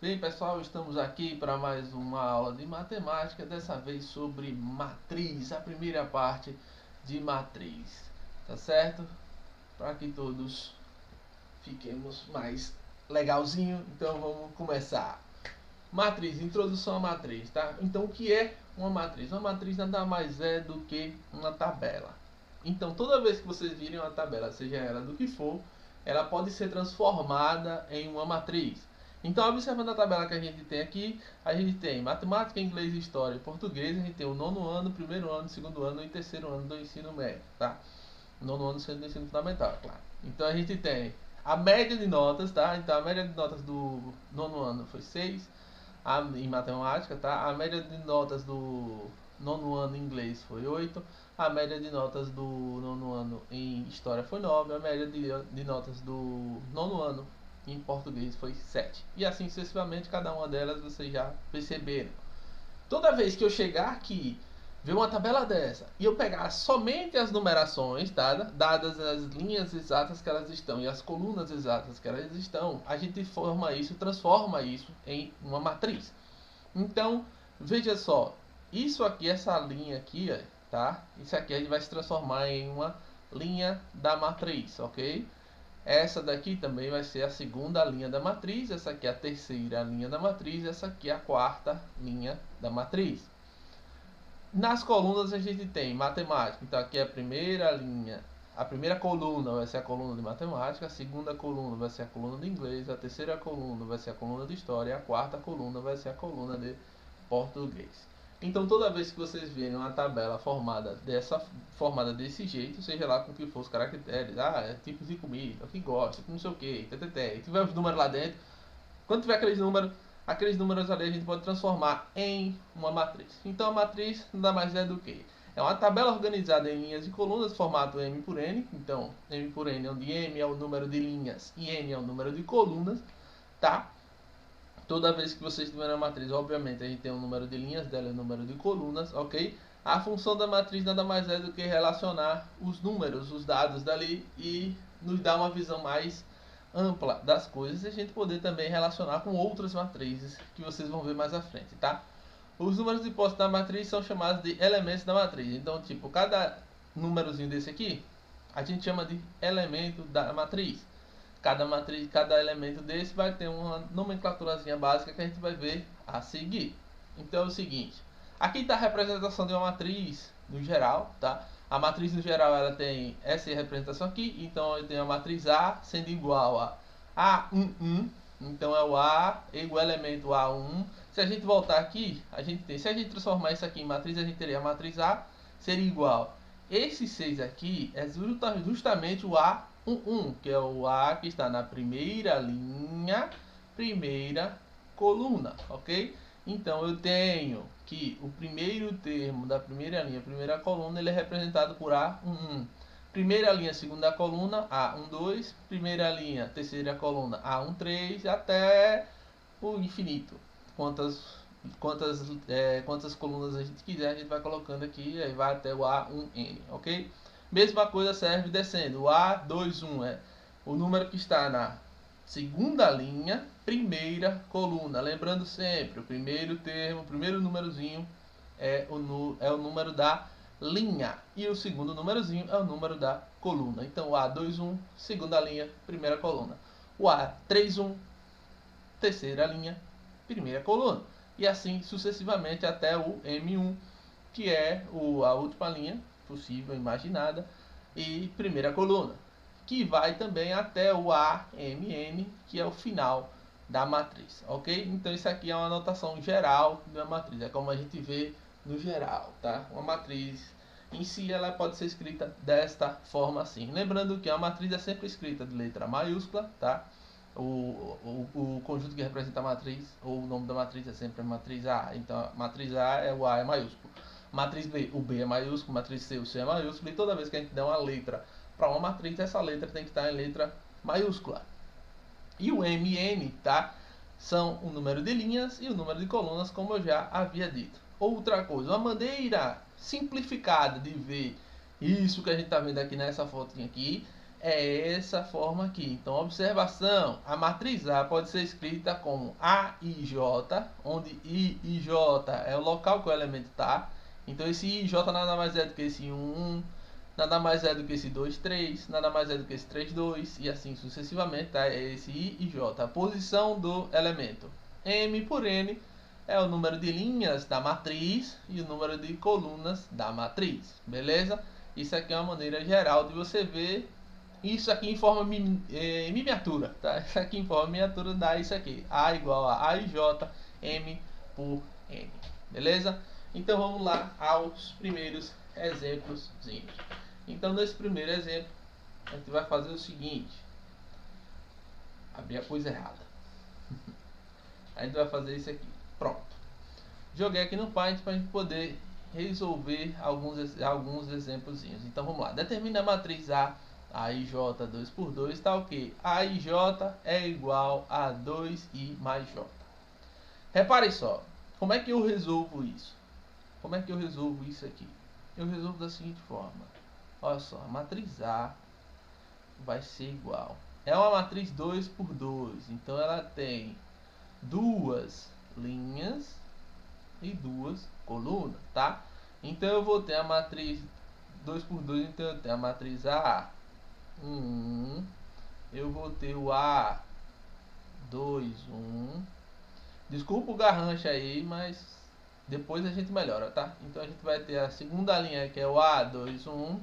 Bem, pessoal, estamos aqui para mais uma aula de matemática, dessa vez sobre matriz, a primeira parte de matriz, tá certo? Para que todos fiquemos mais legalzinho, então vamos começar. Matriz, introdução à matriz, tá? Então, o que é uma matriz? Uma matriz nada mais é do que uma tabela. Então, toda vez que vocês virem uma tabela, seja ela do que for, ela pode ser transformada em uma matriz. Então, observando a tabela que a gente tem aqui, a gente tem matemática, inglês, história e português. A gente tem o nono ano, primeiro ano, segundo ano e terceiro ano do ensino médio, tá? O nono ano sendo do ensino fundamental, claro. Então, a gente tem a média de notas, tá? Então, a média de notas do nono ano foi 6 em matemática, tá? A média de notas do nono ano em inglês foi 8. A média de notas do nono ano em história foi 9. A média de notas do nono ano em português foi 7. E assim sucessivamente, cada uma delas vocês já perceberam. Toda vez que eu chegar aqui, ver uma tabela dessa, e eu pegar somente as numerações, tá? Dadas as linhas exatas que elas estão e as colunas exatas que elas estão, a gente forma isso, transforma isso em uma matriz. Então, veja só, isso aqui, essa linha aqui, tá? Isso aqui a gente vai se transformar em uma linha da matriz, ok? Essa daqui também vai ser a segunda linha da matriz, essa aqui é a terceira linha da matriz, essa aqui é a quarta linha da matriz. Nas colunas a gente tem matemática, então aqui é a primeira linha, a primeira coluna vai ser a coluna de matemática, a segunda coluna vai ser a coluna de inglês, a terceira coluna vai ser a coluna de história e a quarta coluna vai ser a coluna de português. Então toda vez que vocês verem uma tabela formada desse jeito, seja lá com que for os caracteres, é tipos de comida, o que gosta, não sei o que, e tiver os números lá dentro, quando tiver aqueles números ali a gente pode transformar em uma matriz. Então a matriz nada mais é do que é uma tabela organizada em linhas e colunas, formato M por N. Então M por N, onde M é o número de linhas e N é o número de colunas, tá? Toda vez que vocês tiverem a matriz, obviamente a gente tem o número de linhas dela e o número de colunas, ok? A função da matriz nada mais é do que relacionar os números, os dados dali, e nos dar uma visão mais ampla das coisas, e a gente poder também relacionar com outras matrizes que vocês vão ver mais à frente, tá? Os números de posse da matriz são chamados de elementos da matriz. Então, tipo, cada númerozinho desse aqui, a gente chama de elemento da matriz. Cada elemento desse vai ter uma nomenclaturazinha básica que a gente vai ver a seguir. Então é o seguinte, aqui está a representação de uma matriz no geral, tá? A matriz no geral ela tem essa representação aqui, então eu tenho a matriz A sendo igual a A11, então é o A, o elemento A1. Se a gente voltar aqui, se a gente transformar isso aqui em matriz, a gente teria a matriz A seria igual. Esse 6 aqui é justamente o A11, que é o A que está na primeira linha, primeira coluna, ok? Então eu tenho que o primeiro termo da primeira linha, primeira coluna, ele é representado por A11. Primeira linha, segunda coluna, A12. Primeira linha, terceira coluna, A13, até o infinito. Quantas colunas a gente quiser, a gente vai colocando aqui, aí vai até o A1N, ok? Mesma coisa serve descendo. O A21 é o número que está na segunda linha, primeira coluna. Lembrando sempre, o primeiro termo, o primeiro númerozinho é o número da linha. E o segundo númerozinho é o número da coluna. Então, o A21, segunda linha, primeira coluna. O A31, terceira linha, primeira coluna. E assim sucessivamente até o M1, que é a última linha possível, imaginada, e primeira coluna, que vai também até o AMN, que é o final da matriz, ok? Então isso aqui é uma anotação geral da matriz, é como a gente vê no geral, tá? Uma matriz em si ela pode ser escrita desta forma assim. Lembrando que a matriz é sempre escrita de letra maiúscula, tá? O conjunto que representa a matriz, ou o nome da matriz é sempre a matriz A. Então a matriz A é o A é maiúsculo. Matriz B, o B é maiúsculo. Matriz C, o C é maiúsculo. E toda vez que a gente der uma letra para uma matriz, essa letra tem que estar em letra maiúscula. E o MN, tá? São o número de linhas e o número de colunas, como eu já havia dito. Outra coisa, uma maneira simplificada de ver isso que a gente está vendo aqui nessa fotinha aqui, é essa forma aqui. Então, observação, a matriz A pode ser escrita como A e J, onde I e J é o local que o elemento está. Então, esse I e J nada mais é do que esse 1, nada mais é do que esse 2, 3, nada mais é do que esse 3, 2, e assim sucessivamente, tá? É esse I e J, a posição do elemento. M por N é o número de linhas da matriz e o número de colunas da matriz, beleza? Isso aqui é uma maneira geral de você ver isso aqui em forma miniatura, tá? Isso aqui em forma miniatura dá isso aqui. A igual a I, J, M por N. Beleza? Então vamos lá aos primeiros exemplos. Então nesse primeiro exemplo, a gente vai fazer o seguinte. Abri a coisa errada. A gente vai fazer isso aqui. Pronto. Joguei aqui no Paint para a gente poder resolver alguns exemplos. Então vamos lá. Determina a matriz A e J 2 por 2 está o que? A e J é igual a 2I mais J. Repare só, como é que eu resolvo isso? Como é que eu resolvo isso aqui? Eu resolvo da seguinte forma. Olha só, a matriz A vai ser igual. É uma matriz 2 por 2, então ela tem duas linhas e duas colunas, tá? Então eu vou ter a matriz 2 por 2, então eu tenho a matriz A 1, eu vou ter o A 2, 1. Desculpa o garrancho aí, mas depois a gente melhora, tá? Então a gente vai ter a segunda linha que é o A 2, 1,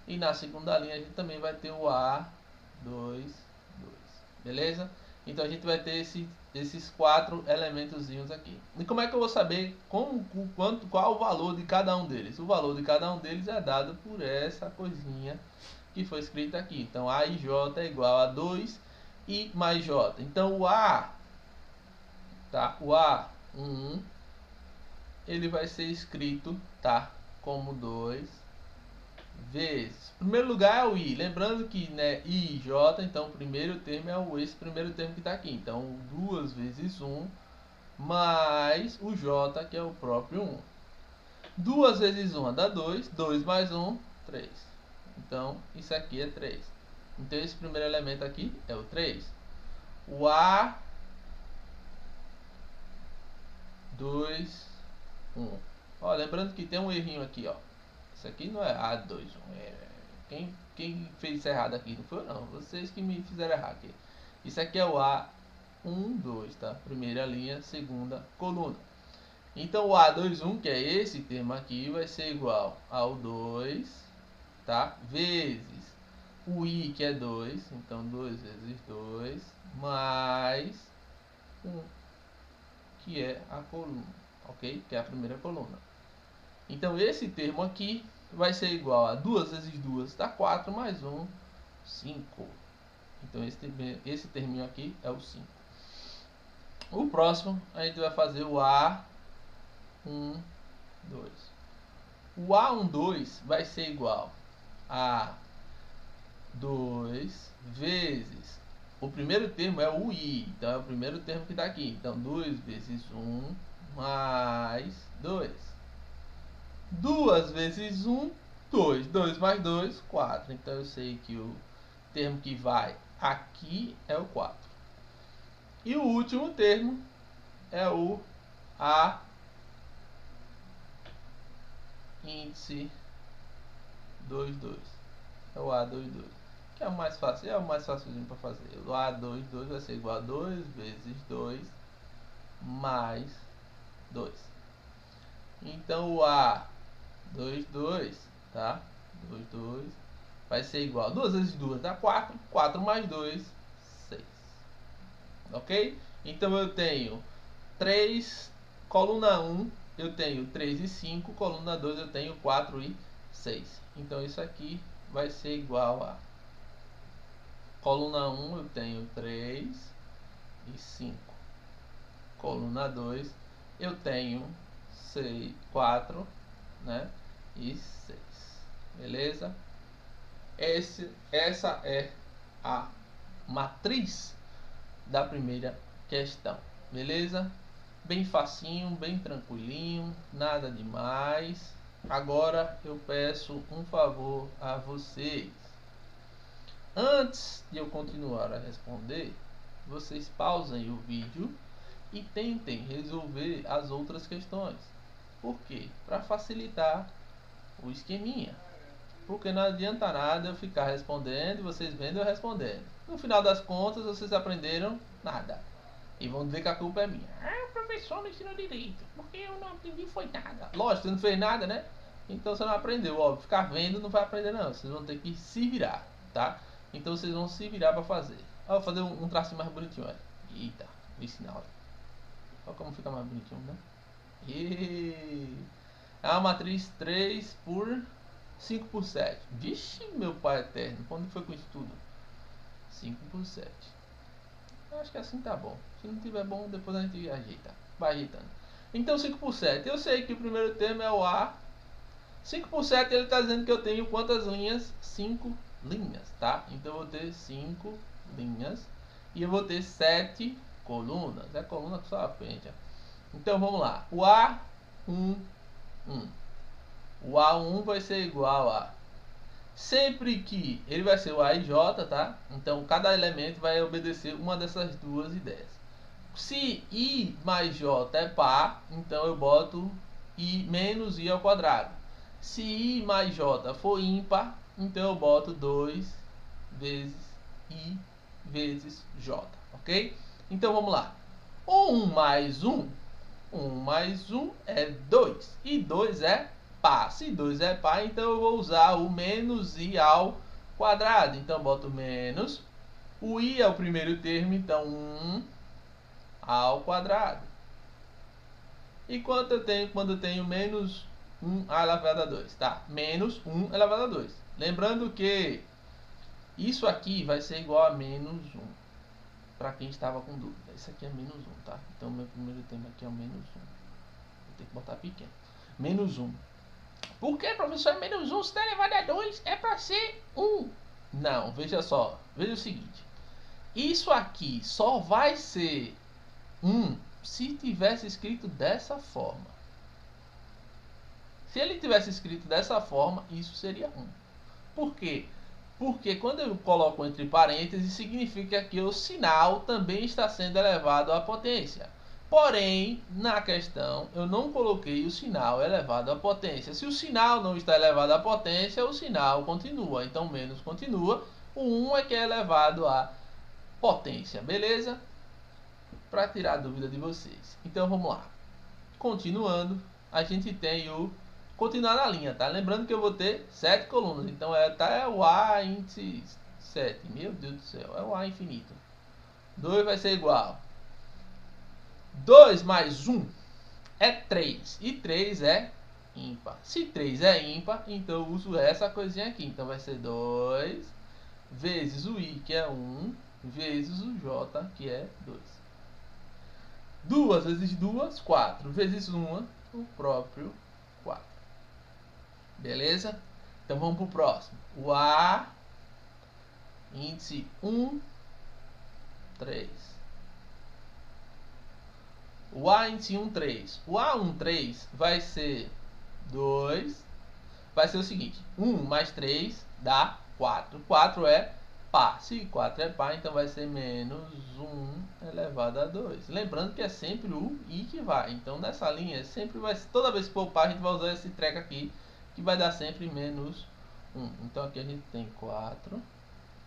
e na segunda linha a gente também vai ter o A 2, 2, beleza? Então a gente vai ter esses quatro elementozinhos aqui. E como é que eu vou saber qual o valor de cada um deles? O valor de cada um deles é dado por essa coisinha que foi escrita aqui. Então A e J é igual a 2 I mais J. Então o A, tá? O A1, ele vai ser escrito, tá? Como 2 vezes. Em primeiro lugar é o I. Lembrando que, né, I e J, então o primeiro termo é esse primeiro termo que está aqui. Então 2 vezes 1 mais o J, que é o próprio 1. 2 vezes 1 dá 2. 2 mais 1, 3. Então isso aqui é 3. Então esse primeiro elemento aqui é o 3. O A 2, 1. Ó, lembrando que tem um errinho aqui, ó. Isso aqui não é A2, 1. Quem fez isso errado aqui não foi eu, não. Vocês que me fizeram errar aqui. Isso aqui é o A1, 2, tá? Primeira linha, segunda coluna. Então o A2, 1, que é esse termo aqui, vai ser igual ao 2, tá? Vezes o I, que é 2. Então 2 vezes 2, mais 1, que é a coluna, ok? Que é a primeira coluna. Então esse termo aqui vai ser igual a 2 vezes 2 dá 4, mais 1, 5. Então esse terminho aqui é o 5. O próximo a gente vai fazer o A1, 2. O A1, 2 vai ser igual a 2 vezes o primeiro termo é o I, então é o primeiro termo que está aqui. Então 2 vezes 1 mais 2. 2 vezes 1, 2. 2 mais 2, 4. Então eu sei que o termo que vai aqui é o 4. E o último termo é o A índice 2, 2. É o A22. Que é o mais fácil, facilzinho para fazer. O A22 vai ser igual a 2 vezes 2 mais 2. Então o A22, tá? 22 vai ser igual a 2 vezes 2 dá 4. 4 mais 2, 6. Ok? Então eu tenho 3, coluna 1, eu tenho 3 e 5, coluna 2 eu tenho 4 e 6. Então isso aqui vai ser igual a coluna 1 eu tenho 3 e 5. Coluna 2 eu tenho 6, 4, né? E 6. Beleza? Essa é a matriz da primeira questão. Beleza? Bem facinho, bem tranquilinho, nada demais. Agora eu peço um favor a vocês. Antes de eu continuar a responder, vocês pausem o vídeo e tentem resolver as outras questões. Por quê? Para facilitar o esqueminha. Porque não adianta nada eu ficar respondendo e vocês vendo eu respondendo. No final das contas, vocês aprenderam nada. E vão dizer que a culpa é minha. Ah, o professor não ensinou direito. Porque eu não aprendi foi nada. Lógico, você não fez nada, né? Então você não aprendeu. Óbvio, ficar vendo não vai aprender não. Vocês vão ter que se virar, tá? Então vocês vão se virar para fazer. Vou fazer um tracinho mais bonitinho, olha. Eita, vi sinal. Olha como fica mais bonitinho, né? E... é uma matriz 3 por 5 por 7. Vixe, meu pai eterno. Quando foi com isso tudo? 5 por 7. Acho que assim tá bom. Se não tiver bom, depois a gente ajeita. Vai ajeitando. Então 5 por 7. Eu sei que o primeiro termo é o A. 5 por 7 ele está dizendo que eu tenho quantas linhas? 5 linhas, tá? Então eu vou ter 5 linhas. E eu vou ter 7 colunas. É coluna que só aprende. Então vamos lá. O A1, 1. O A1 vai ser igual a... sempre que ele vai ser o A e J, tá? Então cada elemento vai obedecer uma dessas duas ideias. Se I mais J é par, então eu boto I menos I ao quadrado. Se I mais J for ímpar, então eu boto 2 vezes I vezes J, ok? Então vamos lá. 1 mais 1, 1 mais 1 é 2. E 2 é par. Se 2 é par, então eu vou usar o menos I ao quadrado. Então eu boto menos. O I é o primeiro termo, então 1 ao quadrado. E quanto eu tenho quando eu tenho menos 1 elevado a 2? Tá? Menos 1 elevado a 2. Lembrando que isso aqui vai ser igual a menos 1. Para quem estava com dúvida. Isso aqui é menos 1, tá? Então meu primeiro termo aqui é o menos 1. Vou ter que botar pequeno. Menos 1. Por que, professor, é menos 1? Se está elevado a 2, é para ser 1. Não, veja só. Veja o seguinte. Isso aqui só vai ser 1 se tivesse escrito dessa forma. Se ele tivesse escrito dessa forma, isso seria 1. Por quê? Porque quando eu coloco entre parênteses, significa que o sinal também está sendo elevado à potência. Porém, na questão, eu não coloquei o sinal elevado à potência. Se o sinal não está elevado à potência, o sinal continua. Então, menos continua. O 1 é que é elevado à potência. Beleza? Para tirar a dúvida de vocês. Então, vamos lá. Continuando, a gente tem o... continuar na linha, tá? Lembrando que eu vou ter 7 colunas. Então, é o A índice 7. Meu Deus do céu, é o A infinito. 2 vai ser igual. 2 mais 1 é 3. E 3 é ímpar. Se 3 é ímpar, então eu uso essa coisinha aqui. Então vai ser 2 vezes o I, que é 1, vezes o J, que é 2. 2 vezes 2, 4. Vezes 1, o próprio 4. Beleza? Então vamos para o próximo. O A, índice 1, 3. O A índice 1, 3. O A1, 3 vai ser 2. Vai ser o seguinte. 1 mais 3 dá 4. 4 é par. Se 4 é par, então vai ser menos 1 elevado a 2. Lembrando que é sempre o I que vai. Então nessa linha, sempre vai, toda vez que for par, a gente vai usar esse treco aqui, que vai dar sempre menos 1. Então aqui a gente tem 4,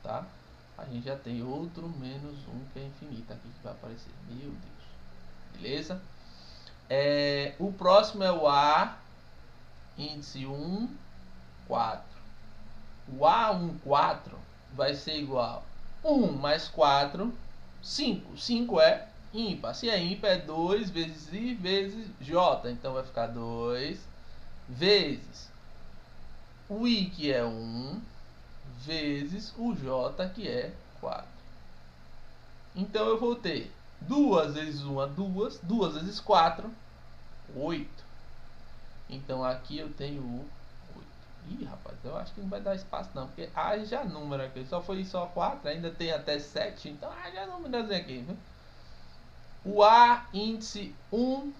tá? A gente já tem outro menos 1 que é infinito aqui que vai aparecer. Meu Deus. Beleza? O próximo é o A, índice 1, 4. O A1, 4 vai ser igual a 1 mais 4, 5. 5 é ímpar. Se é ímpar, é 2 vezes I vezes J. Então vai ficar 2 vezes o I, que é 1, vezes o J, que é 4. Então eu vou ter 2 vezes 1 é 2, 2 vezes 4, 8. Então aqui eu tenho o 8. Ih, rapaz, eu acho que não vai dar espaço não, porque haja número aqui. Só foi só 4, ainda tem até 7, então haja número aqui, viu? O A, índice 1,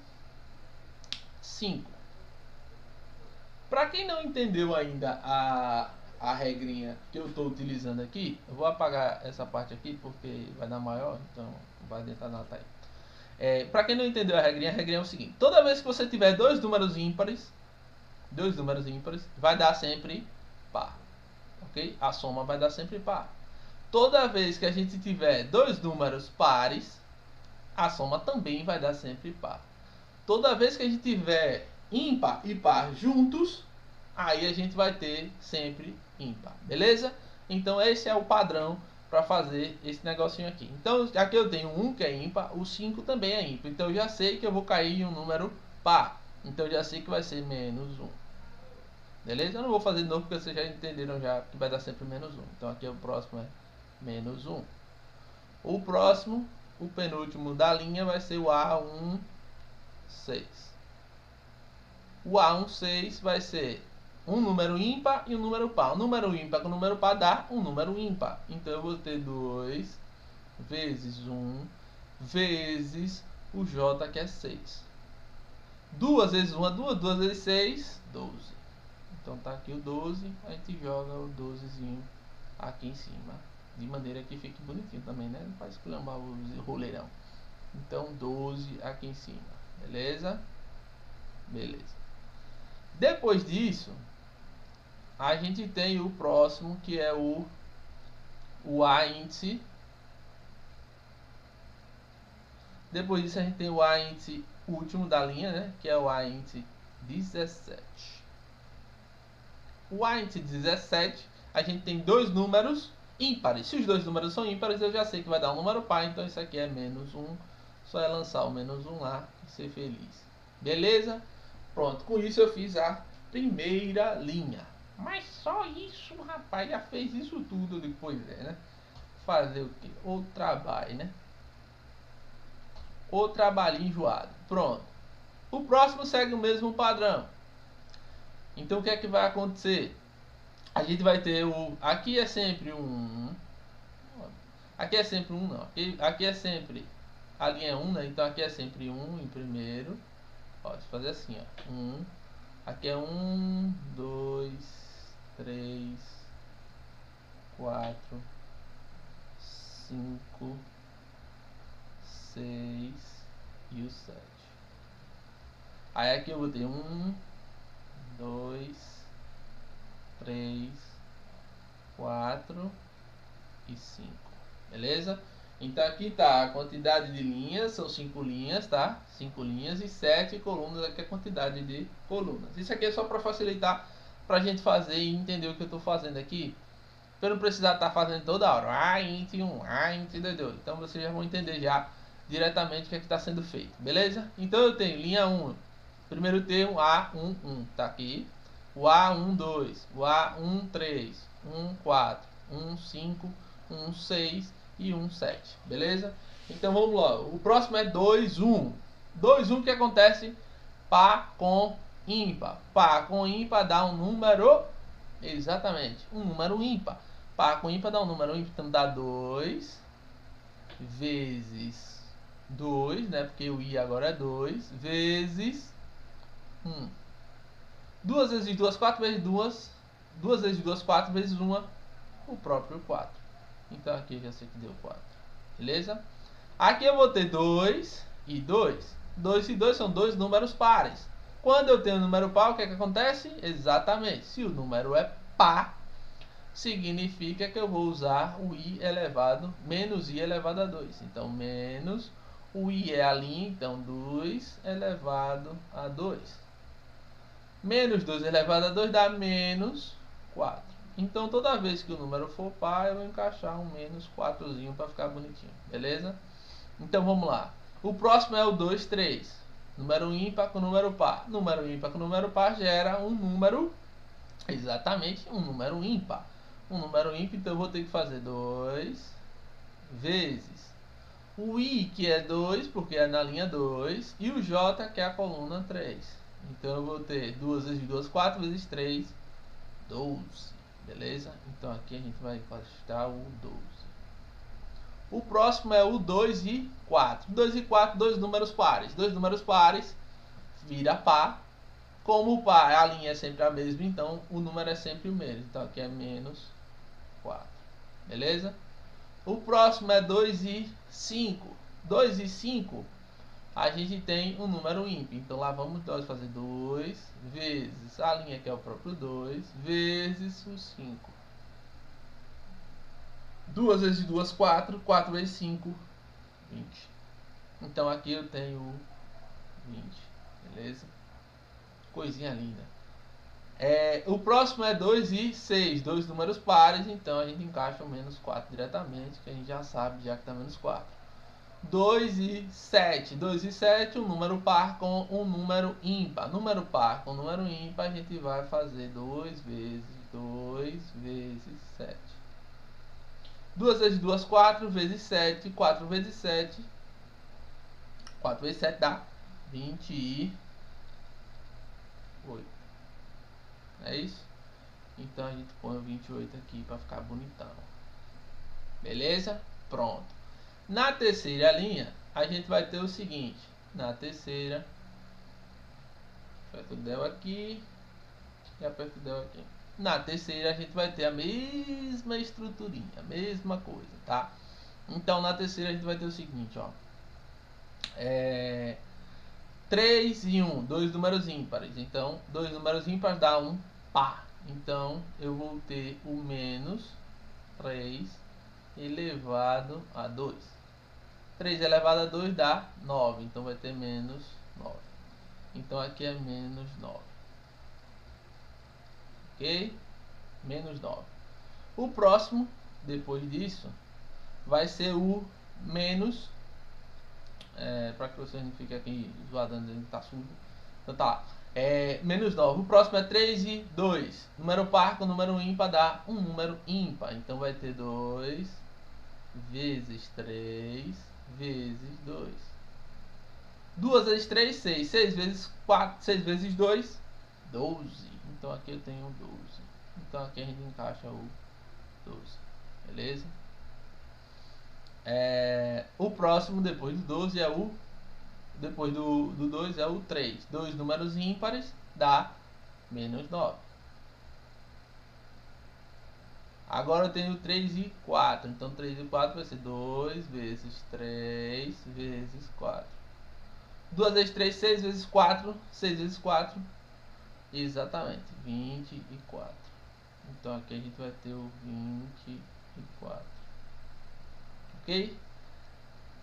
5. Para quem não entendeu ainda a regrinha que eu estou utilizando aqui, eu vou apagar essa parte aqui porque vai dar maior, então vai tentar anotar aí. Para quem não entendeu a regrinha é o seguinte: toda vez que você tiver dois números ímpares, vai dar sempre par, ok? A soma vai dar sempre par. Toda vez que a gente tiver dois números pares, a soma também vai dar sempre par. Toda vez que a gente tiver ímpar e par juntos, aí a gente vai ter sempre ímpar, beleza? Então esse é o padrão para fazer esse negocinho aqui. Então aqui eu tenho 1 que é ímpar, o 5 também é ímpar. Então eu já sei que eu vou cair em um número par. Então eu já sei que vai ser menos 1. Beleza? Eu não vou fazer de novo porque vocês já entenderam já que vai dar sempre menos 1. Então aqui o próximo é menos 1. O próximo, o penúltimo da linha vai ser o A16. O A16 vai ser um número ímpar e um número par. Um número ímpar com um número par dá um número ímpar. Então eu vou ter 2 vezes 1 vezes o J, que é 6. 2 vezes 1 é 2, 2 vezes 6, 12. Então tá aqui o 12, a gente joga o 12zinho aqui em cima, de maneira que fique bonitinho também, né? Não faz esculhambar o roleirão. Então 12 aqui em cima, beleza? Beleza. Depois disso, a gente tem o próximo, que é o A índice. Depois disso a gente tem o A índice último da linha, né? Que é o A índice 17. O A índice 17, a gente tem dois números ímpares. Se os dois números são ímpares, eu já sei que vai dar um número par. Então isso aqui é menos 1. Só é lançar o menos 1 lá e ser feliz. Beleza? Pronto, com isso eu fiz a primeira linha. Mas só isso, rapaz, já fez isso tudo depois, né? Fazer o quê? O trabalho, né? O trabalhinho enjoado. Pronto. O próximo segue o mesmo padrão. Então o que é que vai acontecer? A gente vai ter o... Aqui é sempre um... Aqui é sempre um, não. Aqui é sempre... A linha é 1, né? Então aqui é sempre 1 em primeiro. Ó, deixa eu fazer assim, ó. 1. Aqui é 1, 2, 3, 4, 5, 6 e o 7. Aí aqui eu vou ter 1, 2, 3, 4 e 5. Beleza? Então aqui tá a quantidade de linhas, são 5 linhas, tá? 5 linhas e 7 colunas, aqui é a quantidade de colunas. Isso aqui é só para facilitar pra gente fazer e entender o que eu tô fazendo aqui. Pra eu não precisar estar fazendo toda hora. int 1, int 2. Então vocês já vão entender já diretamente o que é que está sendo feito. Beleza? Então eu tenho linha 1. Primeiro termo A11, tá aqui. O A12, o A13, 14, 15, 16 e 17, beleza? Então vamos lá. O próximo é 21. 21, o que acontece? Par com ímpar. Par com ímpar dá um número, exatamente, um número ímpar. Par com ímpar dá um número ímpar, então dá 2 vezes 2, né? Porque o i agora é 2 vezes 1. 2 vezes 2, 4 vezes 2. 2 vezes 2, 4 vezes 1, o próprio 4. Então aqui eu já sei que deu 4. Beleza? Aqui eu vou ter 2 e 2. 2 e 2 são dois números pares. Quando eu tenho um número par, o que é que acontece? Exatamente. Se o número é par, significa que eu vou usar o i elevado, menos i elevado a 2. Então, menos, o i é a linha, então 2 elevado a 2. Menos 2 elevado a 2 dá menos 4. Então, toda vez que o número for par, eu vou encaixar um menos 4zinho para ficar bonitinho, beleza? Então, vamos lá. O próximo é o 2, 3. Número ímpar com número par. Número ímpar com número par gera um número, exatamente, um número ímpar. Um número ímpar, então eu vou ter que fazer 2 vezes o i, que é 2, porque é na linha 2, e o j, que é a coluna 3. Então eu vou ter 2 vezes 2, 4 vezes 3, 12. Beleza? Então aqui a gente vai encaixar o 12. O próximo é o 2 e 4. 2 e 4, dois números pares. Dois números pares vira par. Como o par, a linha é sempre a mesma, então o número é sempre o mesmo. Então aqui é menos 4. Beleza? O próximo é 2 e 5. 2 e 5, a gente tem um número ímpar. Então lá vamos nós fazer 2 vezes a linha que é o próprio 2 vezes o 5. 2 vezes 2, 4. 4 vezes 5, 20. Então aqui eu tenho 20. Beleza? Coisinha linda. O próximo é 2 e 6. Dois números pares. Então a gente encaixa o menos 4 diretamente. Que a gente já sabe, já que está menos 4. 2 e 7. 2 e 7, um número par com um número ímpar. Número par com número ímpar, a gente vai fazer 2 vezes 7. 2 vezes 2, 4 vezes 7. 4 vezes 7. 4 vezes 7 dá 28. É isso? Então a gente põe o 28 aqui para ficar bonitão. Beleza? Pronto. Na terceira linha, a gente vai ter o seguinte. Na terceira, aperto o del aqui e aperto o del aqui. Na terceira, a gente vai ter a mesma estruturinha, a mesma coisa, tá? Então, na terceira, a gente vai ter o seguinte, ó. 3 e 1, dois números ímpares. Então, dois números ímpares dá um par. Então, eu vou ter o menos 3 elevado a 2. 3 elevado a 2 dá 9. Então, vai ter menos 9. Então, aqui é menos 9. Ok? Menos 9. O próximo, depois disso, vai ser o menos... para que você não fique aqui zoadando dizendo que tá surdo. Então tá lá. Menos 9. O próximo é 3 e 2. Número par com número ímpar dá um número ímpar. Então vai ter 2 vezes 3 vezes 2. 2 vezes 3, 6. 6 vezes 4, 6 vezes 2, 12. Então aqui eu tenho 12. Então aqui a gente encaixa o 12. Beleza? O próximo depois do 12 é o... Depois do 2 é o 3. Dois números ímpares dá menos 9. Agora eu tenho 3 e 4. Então 3 e 4 vai ser 2 vezes 3 vezes 4. 2 vezes 3, 6 vezes 4. 6 vezes 4. Exatamente, 24. Então aqui a gente vai ter o 24. Ok?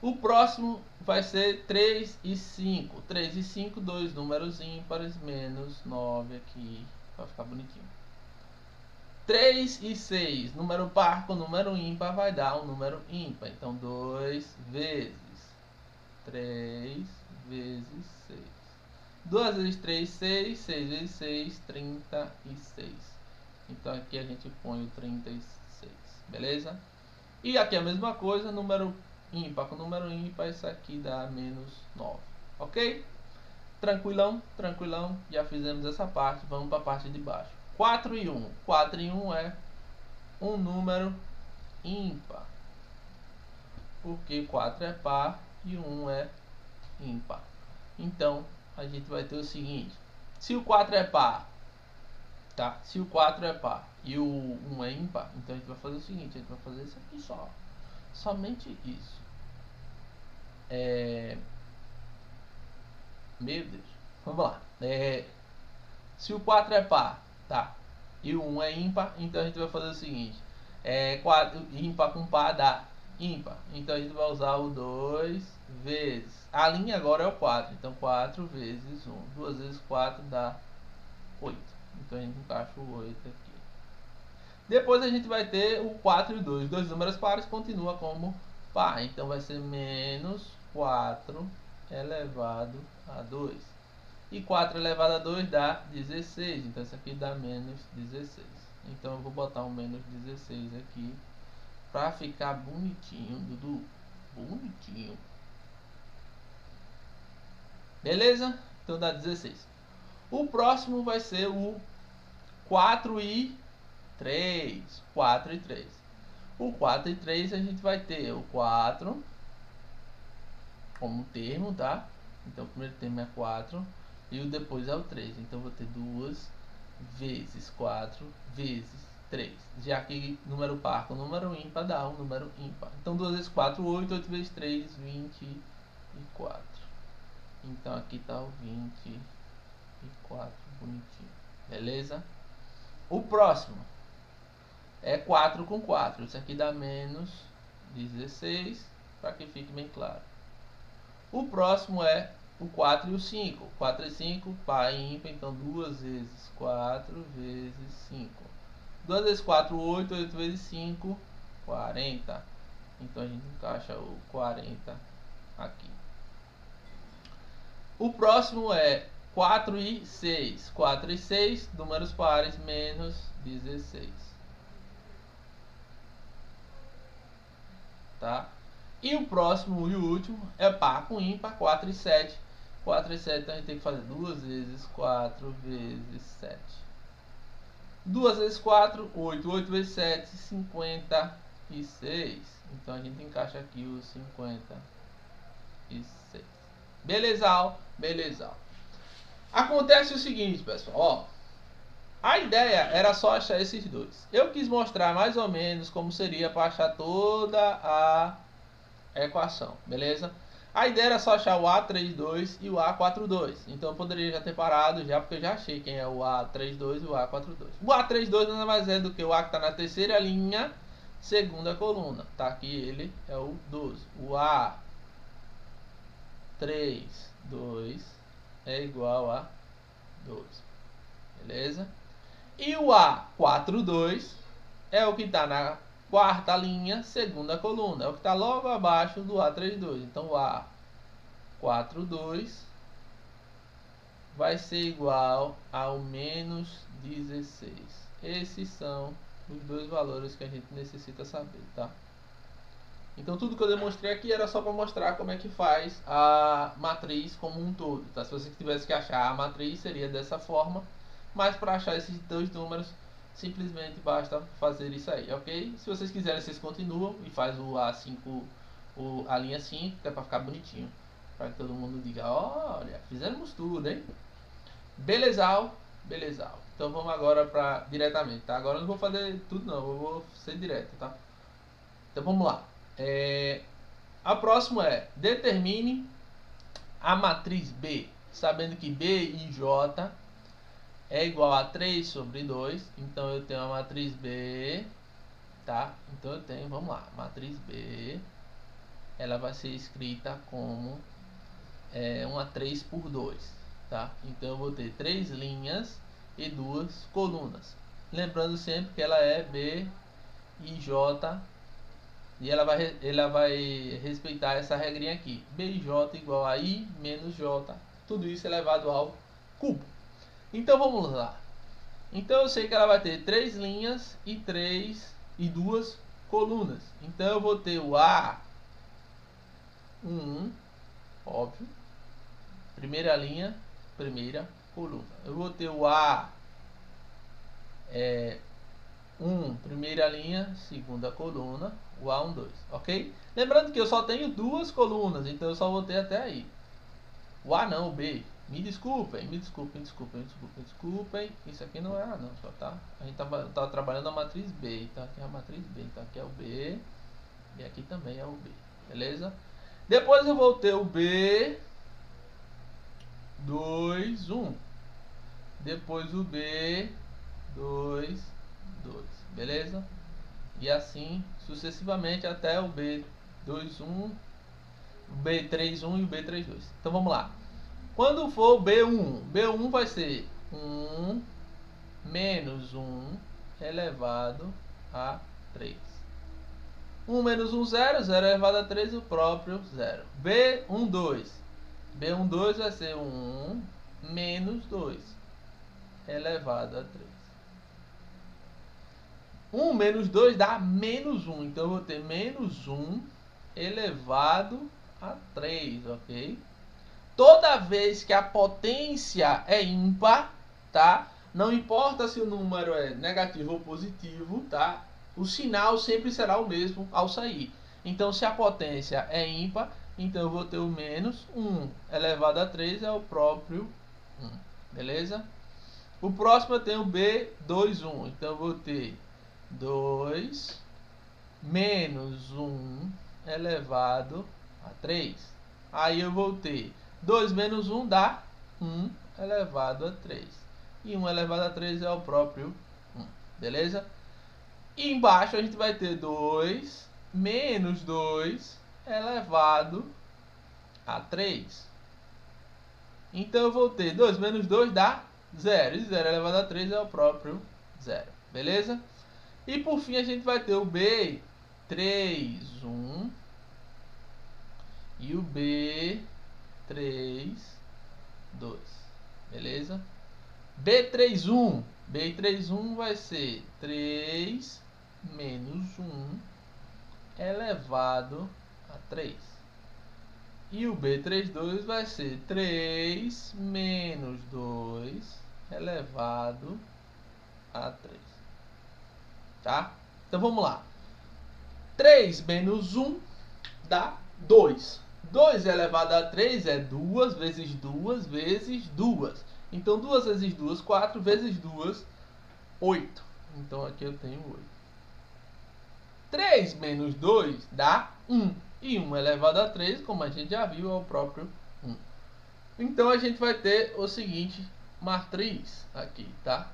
O próximo vai ser 3 e 5. 3 e 5, dois números ímpares, menos 9 aqui, para ficar bonitinho. 3 e 6, número par com número ímpar vai dar um número ímpar. Então 2 vezes 3 vezes 6. 2 vezes 3, 6. 6 vezes 6, 36. Então aqui a gente põe o 36, beleza? E aqui a mesma coisa, número ímpar com número ímpar, isso aqui dá menos 9, ok? Tranquilão, tranquilão, já fizemos essa parte, vamos para a parte de baixo. 4 e 1, 4 e 1 é um número ímpar, porque 4 é par e 1 é ímpar. Então, a gente vai ter o seguinte, se o 4 é par, tá? Se o 4 é par e o 1 é ímpar, então a gente vai fazer o seguinte, a gente vai fazer isso aqui só. Somente isso. Meu Deus. Vamos lá. Se o 4 é par, tá? E o 1 é ímpar, então a gente vai fazer o seguinte. 4, ímpar com par dá ímpar. Então a gente vai usar o 2 vezes. A linha agora é o 4. Então 4 vezes 1. 2 vezes 4 dá 8. Então a gente encaixa o 8 aqui. Depois a gente vai ter o 4 e o 2. Dois números pares continua como par. Então vai ser menos 4 elevado a 2. E 4 elevado a 2 dá 16. Então isso aqui dá menos 16. Então eu vou botar um menos 16 aqui. Pra ficar bonitinho, Dudu. Bonitinho. Beleza? Então dá 16. O próximo vai ser o 4 e 3. 4 e 3. O 4 e 3 a gente vai ter o 4 como termo, tá? Então o primeiro termo é 4. E o depois é o 3. Então, eu vou ter 2 vezes 4 vezes 3. Já que número par com número ímpar dá um número ímpar. Então, 2 vezes 4, 8. 8 vezes 3, 24. Então, aqui está o 24, bonitinho. Beleza? O próximo é 4 com 4. Isso aqui dá menos 16, para que fique bem claro. O próximo é o 4 e o 5. 4 e 5, par e ímpar. Então, 2 vezes 4 vezes 5. 2 vezes 4, 8. 8 vezes 5, 40. Então, a gente encaixa o 40 aqui. O próximo é 4 e 6. 4 e 6, números pares, menos 16. Tá? E o próximo e o último é par com ímpar, 4 e 7. 4 e 7, então a gente tem que fazer 2 vezes 4 vezes 7. 2 vezes 4, 8. 8 vezes 7, 56. Então a gente encaixa aqui os 56. Beleza? Beleza. Acontece o seguinte, pessoal. Ó, a ideia era só achar esses dois. Eu quis mostrar mais ou menos como seria para achar toda a equação, beleza? A ideia era só achar o A32 e o A42. Então eu poderia já ter parado já, porque eu já achei quem é o A32 e o A42. O A32 nada mais é do que o A que está na terceira linha, segunda coluna. Tá aqui, ele é o 12. O A32 é igual a 12. Beleza? E o A42 é o que está na quarta linha, segunda coluna. É o que está logo abaixo do A32. Então, o A42 vai ser igual ao menos 16. Esses são os dois valores que a gente necessita saber, tá? Então, tudo que eu demonstrei aqui era só para mostrar como é que faz a matriz como um todo, tá? Se você tivesse que achar a matriz, seria dessa forma. Mas para achar esses dois números, simplesmente basta fazer isso aí, ok? Se vocês quiserem, vocês continuam e faz o A5, a linha 5, que é para ficar bonitinho. Para que todo mundo diga, olha, fizemos tudo, hein? Belezal, belezal. Então vamos agora para diretamente, tá? Agora eu não vou fazer tudo não, eu vou ser direto, tá? Então vamos lá. A próxima é, determine a matriz B, sabendo que B e J é igual a 3 sobre 2, então eu tenho a matriz B, tá? Então eu tenho, vamos lá, matriz B, ela vai ser escrita como uma 3 por 2, tá? Então eu vou ter 3 linhas e 2 colunas. Lembrando sempre que ela é B e J, e ela vai respeitar essa regrinha aqui, B e J igual a I menos J, tudo isso elevado ao cubo. Então vamos lá. Então eu sei que ela vai ter 3 linhas e 2 colunas. Então eu vou ter o A1, óbvio, primeira linha, primeira coluna. Eu vou ter o A1, primeira linha, segunda coluna, o A12, ok? Lembrando que eu só tenho 2 colunas, então eu só vou ter até aí. O A não, o B. Me desculpem. Isso aqui não é A não, só tá. A gente tá trabalhando a matriz B. Então aqui é a matriz B. Então aqui é o B. E aqui também é o B. Beleza? Depois eu vou ter o B. 2, 1. Depois o B. 2, 2. Beleza? E assim sucessivamente até o B2, 1. O B3, 1 e o B3, 2. Então vamos lá. Quando for o B1, B1 vai ser 1 menos 1 elevado a 3. 1 menos 1, 0. 0 elevado a 3, o próprio 0. B12. B12 vai ser 1 menos 2 elevado a 3. 1 menos 2 dá menos 1. Então eu vou ter menos 1 elevado a 3, ok? Toda vez que a potência é ímpar, tá? Não importa se o número é negativo ou positivo, tá? O sinal sempre será o mesmo ao sair. Então, se a potência é ímpar, então eu vou ter o menos 1 elevado a 3 é o próprio 1. Beleza? O próximo eu tenho B, 2, 1. Então eu vou ter 2 menos 1 elevado a 3. Aí eu vou ter 2 menos 1 dá 1 elevado a 3. E 1 elevado a 3 é o próprio 1. Beleza? E embaixo a gente vai ter 2 menos 2 elevado a 3. Então eu vou ter 2 menos 2 dá 0. E 0 elevado a 3 é o próprio 0. Beleza? E por fim a gente vai ter o B, 3, 1. E o B, 3, 2. Beleza? B31. B31 vai ser 3 menos 1 elevado a 3. E o B32 vai ser 3 menos 2 elevado a 3. Tá? Então vamos lá. 3 menos 1 dá 2. 2 elevado a 3 é 2 vezes 2 vezes 2. Então 2 vezes 2, 4 vezes 2, 8. Então aqui eu tenho 8. 3 menos 2 dá 1. E 1 elevado a 3, como a gente já viu, é o próprio 1. Então a gente vai ter o seguinte matriz aqui, tá?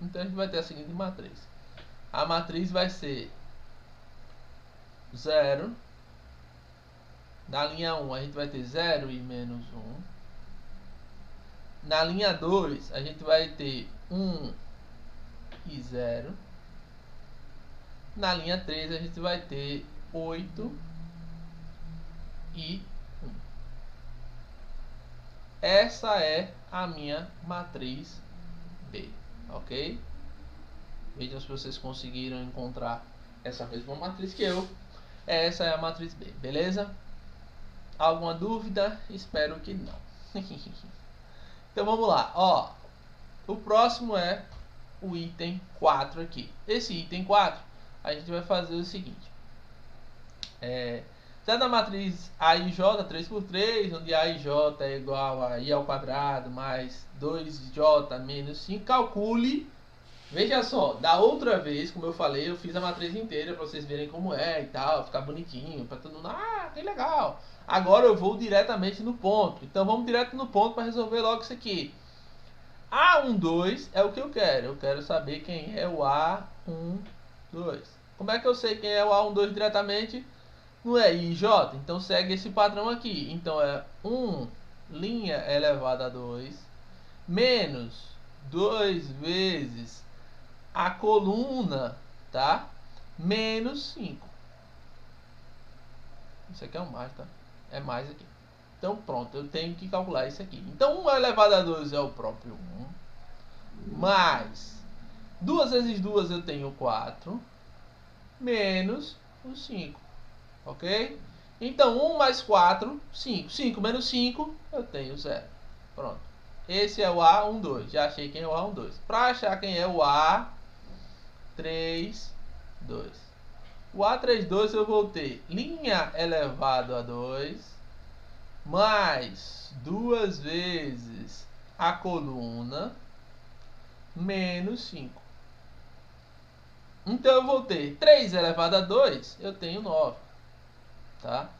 Então a gente vai ter a seguinte matriz. A matriz vai ser 0. Na linha 1 a gente vai ter 0 e menos 1. Na linha 2 a gente vai ter 1 e 0. Na linha 3 a gente vai ter 8 e 1. Essa é a minha matriz B, ok? Vejam se vocês conseguiram encontrar essa mesma matriz que eu. Essa é a matriz B, beleza? Alguma dúvida? Espero que não. Então vamos lá, ó. O próximo é o item 4 aqui. Esse item 4, a gente vai fazer o seguinte. Já da matriz A e J, 3 por 3, onde A e J é igual a I ao quadrado mais 2J menos 5, calcule. Veja só, da outra vez, como eu falei, eu fiz a matriz inteira para vocês verem como é e tal, ficar bonitinho, para todo mundo, que legal. Agora eu vou diretamente no ponto. Então vamos direto no ponto para resolver logo isso aqui. A12 é o que eu quero. Eu quero saber quem é o A12. Como é que eu sei quem é o A12 diretamente? Não é I e J? Então segue esse padrão aqui. Então é 1 linha elevada a 2 menos 2 vezes a coluna, tá? Menos 5. Isso aqui é um mais, tá? É mais aqui. Então pronto, eu tenho que calcular isso aqui. Então 1 elevado a 2 é o próprio 1. Mais 2 vezes 2 eu tenho 4. Menos o 5. Ok? Então 1 mais 4, 5. 5 menos 5, eu tenho 0. Pronto. Esse é o A12. Já achei quem é o A12. Para achar quem é o A32. O A32 eu vou ter linha elevado a 2 mais 2 vezes a coluna menos 5. Então eu vou ter 3 elevado a 2, eu tenho 9. Tá?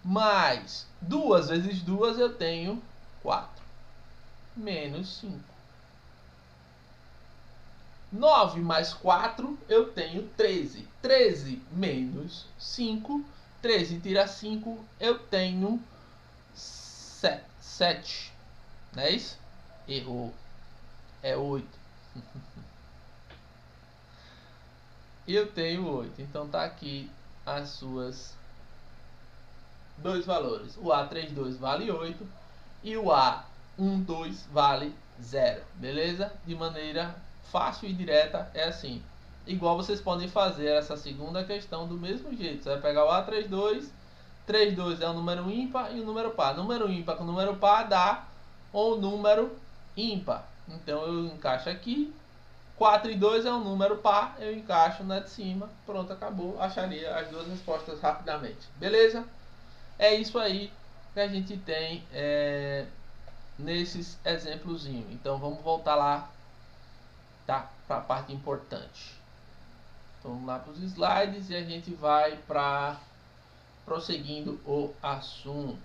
Mais 2 vezes 2 eu tenho 4. Menos 5. 9 mais 4 eu tenho 13. 13 menos 5. 13 tira 5, eu tenho 7. Não é isso? Errou. É 8. E eu tenho 8. Então tá aqui as suas dois valores. O A32 vale 8 e o A12 vale 0. Beleza? De maneira fácil e direta é assim. Igual vocês podem fazer essa segunda questão do mesmo jeito. Você vai pegar o A32. 32 é um número ímpar e um número par. Número ímpar com número par dá um número ímpar. Então eu encaixo aqui. 4 e 2 é um número par. Eu encaixo na de cima. Pronto, acabou. Acharia as duas respostas rapidamente. Beleza? É isso aí que a gente tem nesses exemplozinhos. Então vamos voltar lá, tá? Para a parte importante. Então, vamos lá para os slides e a gente vai para prosseguindo o assunto.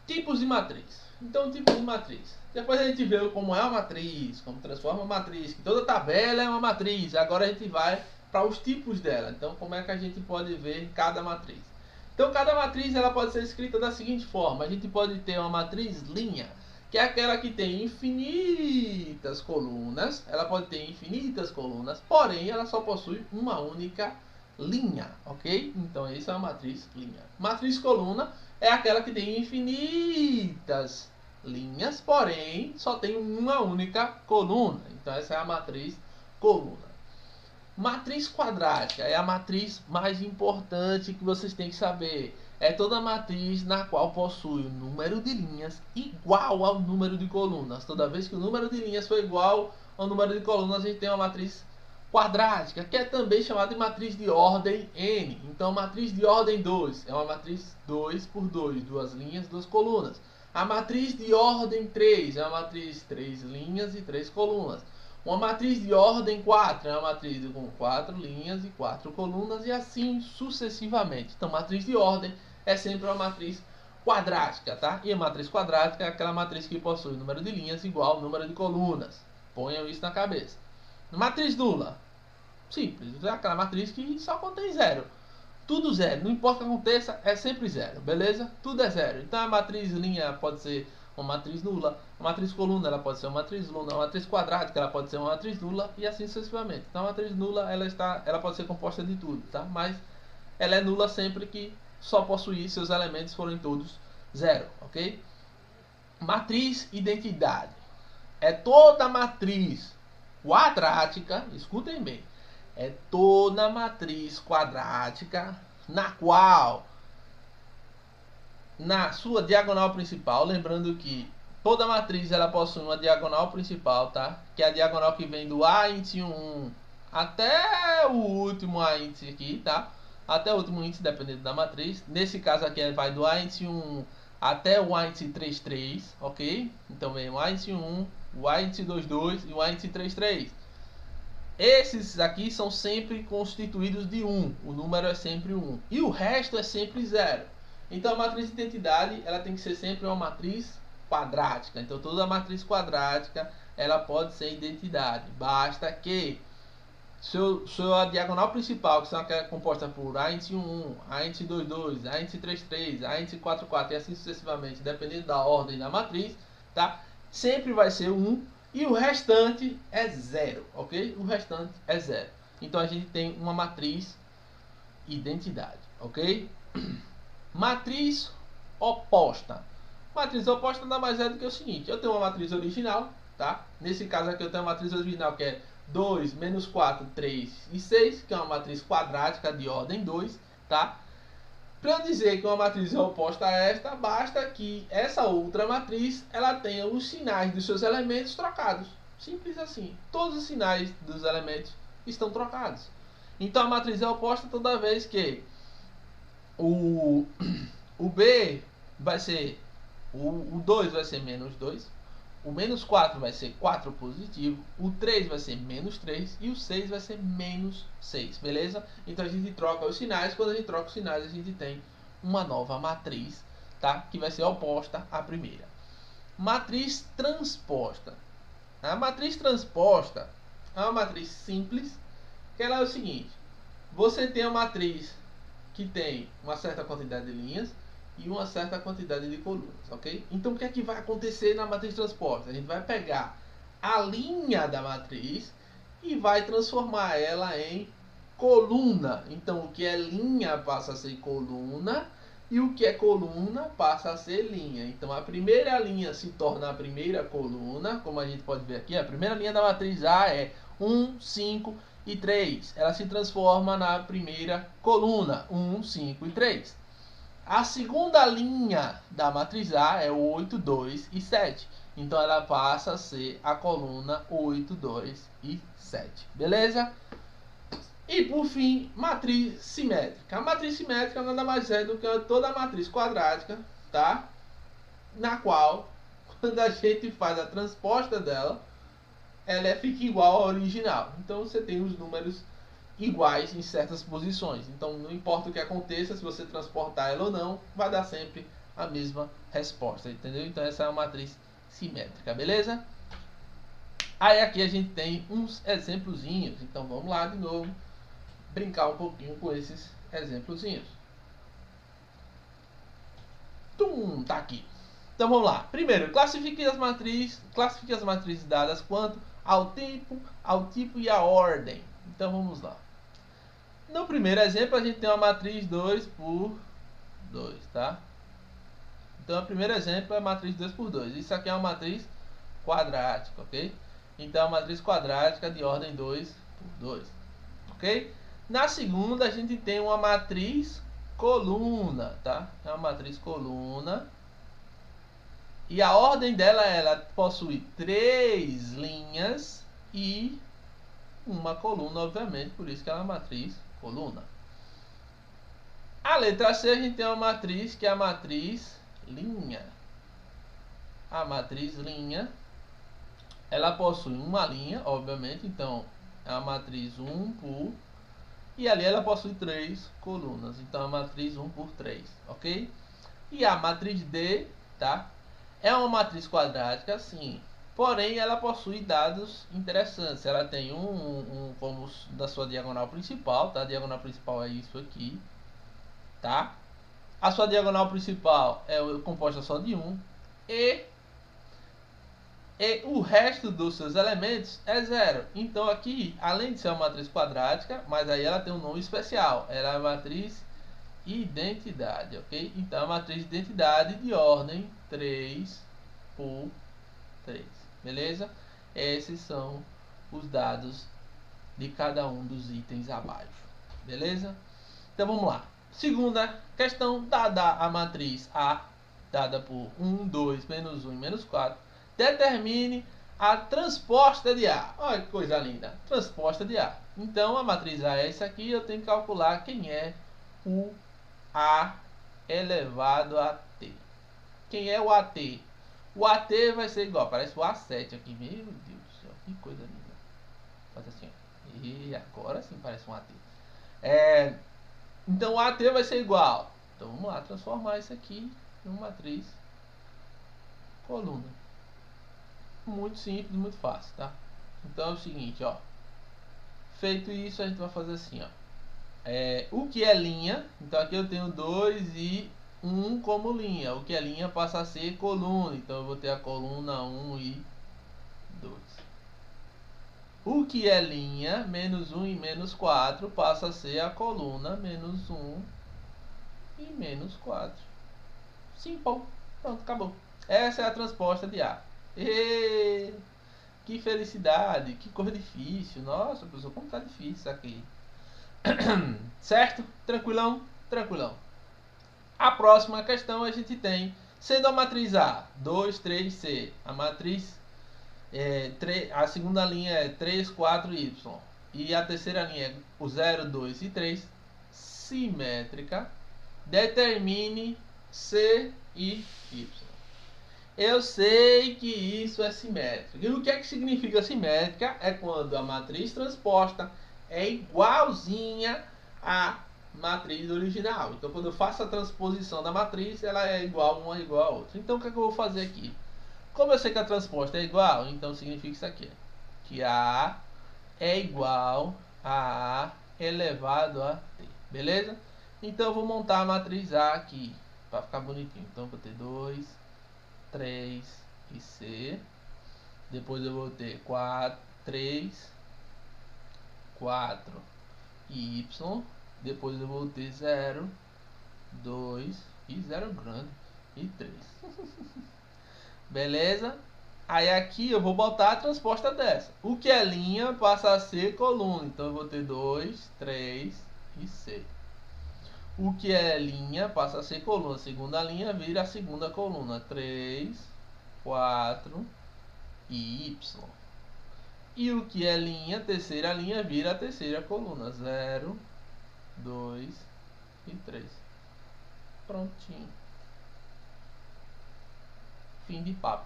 Tipos de matriz. Então, tipos de matriz. Depois a gente vê como é uma matriz, como transforma uma matriz, que toda tabela é uma matriz. Agora a gente vai para os tipos dela. Então, como é que a gente pode ver cada matriz? Então, cada matriz ela pode ser escrita da seguinte forma. A gente pode ter uma matriz linha, que é aquela que tem infinitas colunas. Ela pode ter infinitas colunas, porém ela só possui uma única linha, ok? Então, isso é uma matriz linha. Matriz coluna é aquela que tem infinitas linhas, porém só tem uma única coluna. Então essa é a matriz coluna. Matriz quadrática é a matriz mais importante que vocês têm que saber. É toda matriz na qual possui o número de linhas igual ao número de colunas. Toda vez que o número de linhas for igual ao número de colunas, a gente tem uma matriz quadrática, que é também chamada de matriz de ordem n. Então, matriz de ordem 2 é uma matriz 2 por 2, duas linhas, duas colunas. A matriz de ordem 3 é uma matriz 3 linhas e 3 colunas. Uma matriz de ordem 4 é uma matriz com 4 linhas e 4 colunas, e assim sucessivamente. Então, matriz de ordem é sempre uma matriz quadrática, tá? E a matriz quadrática é aquela matriz que possui o número de linhas igual ao número de colunas. Ponham isso na cabeça. Matriz nula, simples, é aquela matriz que só contém zero. Tudo zero, não importa o que aconteça, é sempre zero, beleza? Tudo é zero. Então a matriz linha pode ser uma matriz nula, a matriz coluna ela pode ser uma matriz nula, a matriz quadrática ela pode ser uma matriz nula, e assim sucessivamente. Então a matriz nula ela pode ser composta de tudo, tá? Mas ela é nula sempre que só possuir seus elementos forem todos zero, ok? Matriz identidade é toda matriz quadrática, escutem bem, é toda matriz quadrática na qual, na sua diagonal principal, lembrando que toda matriz ela possui uma diagonal principal, tá? Que é a diagonal que vem do A índice 1 até o último A índice aqui, tá? Até o último índice, dependendo da matriz. Nesse caso aqui vai do A índice 1 até o A índice 33, ok? Então vem o A índice 1, o A índice 22 e o A índice 33. Esses aqui são sempre constituídos de 1. O número é sempre 1. E o resto é sempre 0. Então a matriz de identidade ela tem que ser sempre uma matriz quadrática. Então toda matriz quadrática ela pode ser identidade. Basta que sua diagonal principal, que são aquelas compostas por A índice 1, A índice 22, A índice 33, A índice 44 e assim sucessivamente, dependendo da ordem da matriz, tá? Sempre vai ser 1 e o restante é 0, ok? O restante é 0. Então a gente tem uma matriz identidade, ok? Matriz oposta. Matriz oposta nada mais é do que o seguinte: eu tenho uma matriz original, tá? Nesse caso aqui eu tenho uma matriz original que é 2, menos 4, 3 e 6, que é uma matriz quadrática de ordem 2, tá? Para eu dizer que uma matriz é oposta a esta, basta que essa outra matriz ela tenha os sinais dos seus elementos trocados. Simples assim. Todos os sinais dos elementos estão trocados. Então a matriz é oposta toda vez que o B vai ser, o 2 vai ser menos 2, o menos 4 vai ser 4 positivo, o 3 vai ser menos 3 e o 6 vai ser menos 6, beleza? Então a gente troca os sinais, quando a gente troca os sinais a gente tem uma nova matriz, tá? Que vai ser oposta à primeira. Matriz transposta. A matriz transposta é uma matriz simples, que ela é o seguinte: você tem uma matriz que tem uma certa quantidade de linhas e uma certa quantidade de colunas, ok? Então o que é que vai acontecer na matriz transposta? A gente vai pegar a linha da matriz e vai transformar ela em coluna. Então o que é linha passa a ser coluna e o que é coluna passa a ser linha. Então a primeira linha se torna a primeira coluna, como a gente pode ver aqui. A primeira linha da matriz A é 1, 5 e 3. Ela se transforma na primeira coluna, 1, 5 e 3. A segunda linha da matriz A é 8, 2 e 7. Então ela passa a ser a coluna 8, 2 e 7. Beleza? E por fim, matriz simétrica. A matriz simétrica nada mais é do que toda a matriz quadrática, tá? Na qual, quando a gente faz a transposta dela, ela fica igual à original. Então você tem os números iguais em certas posições. Então não importa o que aconteça, se você transportar ela ou não, vai dar sempre a mesma resposta, entendeu? Então essa é a matriz simétrica, beleza? Aí aqui a gente tem uns exemplozinhos. Então vamos lá de novo, brincar um pouquinho com esses exemplozinhos. Tá aqui. Então vamos lá. Primeiro, classifique as matrizes dadas quanto ao tempo, ao tipo e à ordem. Então vamos lá. No primeiro exemplo, a gente tem uma matriz 2 por 2, tá? Então, o primeiro exemplo é a matriz 2 por 2. Isso aqui é uma matriz quadrática, ok? Então, a matriz quadrática de ordem 2 por 2, ok? Na segunda, a gente tem uma matriz coluna, tá? É uma matriz coluna. E a ordem dela, ela possui 3 linhas e uma coluna, obviamente, por isso que ela é uma matriz coluna. A letra C, a gente tem uma matriz que é a matriz linha. A matriz linha, ela possui uma linha, obviamente, então é a matriz 1 por... E ali ela possui 3 colunas, então é a matriz 1 por 3, ok? E a matriz D, tá? É uma matriz quadrática, sim. Porém, ela possui dados interessantes. Ela tem como da sua diagonal principal, tá? A diagonal principal é isso aqui, tá? A sua diagonal principal é composta só de 1 e o resto dos seus elementos é 0. Então aqui, além de ser uma matriz quadrática, mas aí ela tem um nome especial. Ela é a matriz identidade, ok? Então a matriz identidade de ordem 3 por 3, beleza? Esses são os dados de cada um dos itens abaixo, beleza? Então vamos lá. Segunda questão, dada a matriz A, dada por 1, 2, menos 1 e menos 4, determine a transposta de A. Olha que coisa linda, transposta de A. Então a matriz A é essa aqui, eu tenho que calcular quem é o A elevado a T. Quem é o AT? O AT vai ser igual, parece o A7 aqui, meu Deus do céu, que coisa linda. Faz assim, ó. E agora sim parece um AT. Então o AT vai ser igual. Então vamos lá, transformar isso aqui em uma matriz coluna. Muito simples, muito fácil, tá? Então é o seguinte, ó. Feito isso, a gente vai fazer assim, ó. O que é linha? Então aqui eu tenho 2 e 1 como linha. O que é linha passa a ser coluna. Então eu vou ter a coluna 1 e 2. O que é linha, menos 1 e menos 4, passa a ser a coluna menos 1 e menos 4. Simple. Pronto, acabou. Essa é a transposta de A. E que felicidade, que coisa difícil. Nossa, professor, como tá difícil isso aqui. Certo? Tranquilão? Tranquilão. A próxima questão a gente tem, sendo a matriz A 2, 3, C, a matriz a segunda linha é 3, 4, Y e a terceira linha é o 0, 2 e 3, simétrica, determine C e Y. Eu sei que isso é simétrico. E o que é que significa simétrica? É quando a matriz transposta é igualzinha à matriz original. Então, quando eu faço a transposição da matriz, ela é igual uma igual a outra. Então, o que é que eu vou fazer aqui? Como eu sei que a transposta é igual, então significa isso aqui. Que A é igual a A elevado a T. Beleza? Então, eu vou montar a matriz A aqui, para ficar bonitinho. Então, eu vou ter 2, 3 e C. Depois eu vou ter 4, 3, 4 e Y. Depois eu vou ter 0, 2 e 0 grande e 3. Beleza? Aí aqui eu vou botar a transposta dessa. O que é linha passa a ser coluna. Então eu vou ter 2, 3 e C. O que é linha passa a ser coluna. A segunda linha vira a segunda coluna. 3, 4 e Y. E o que é linha, terceira linha, vira a terceira coluna. 0, 2 e 3. Prontinho. Fim de papo.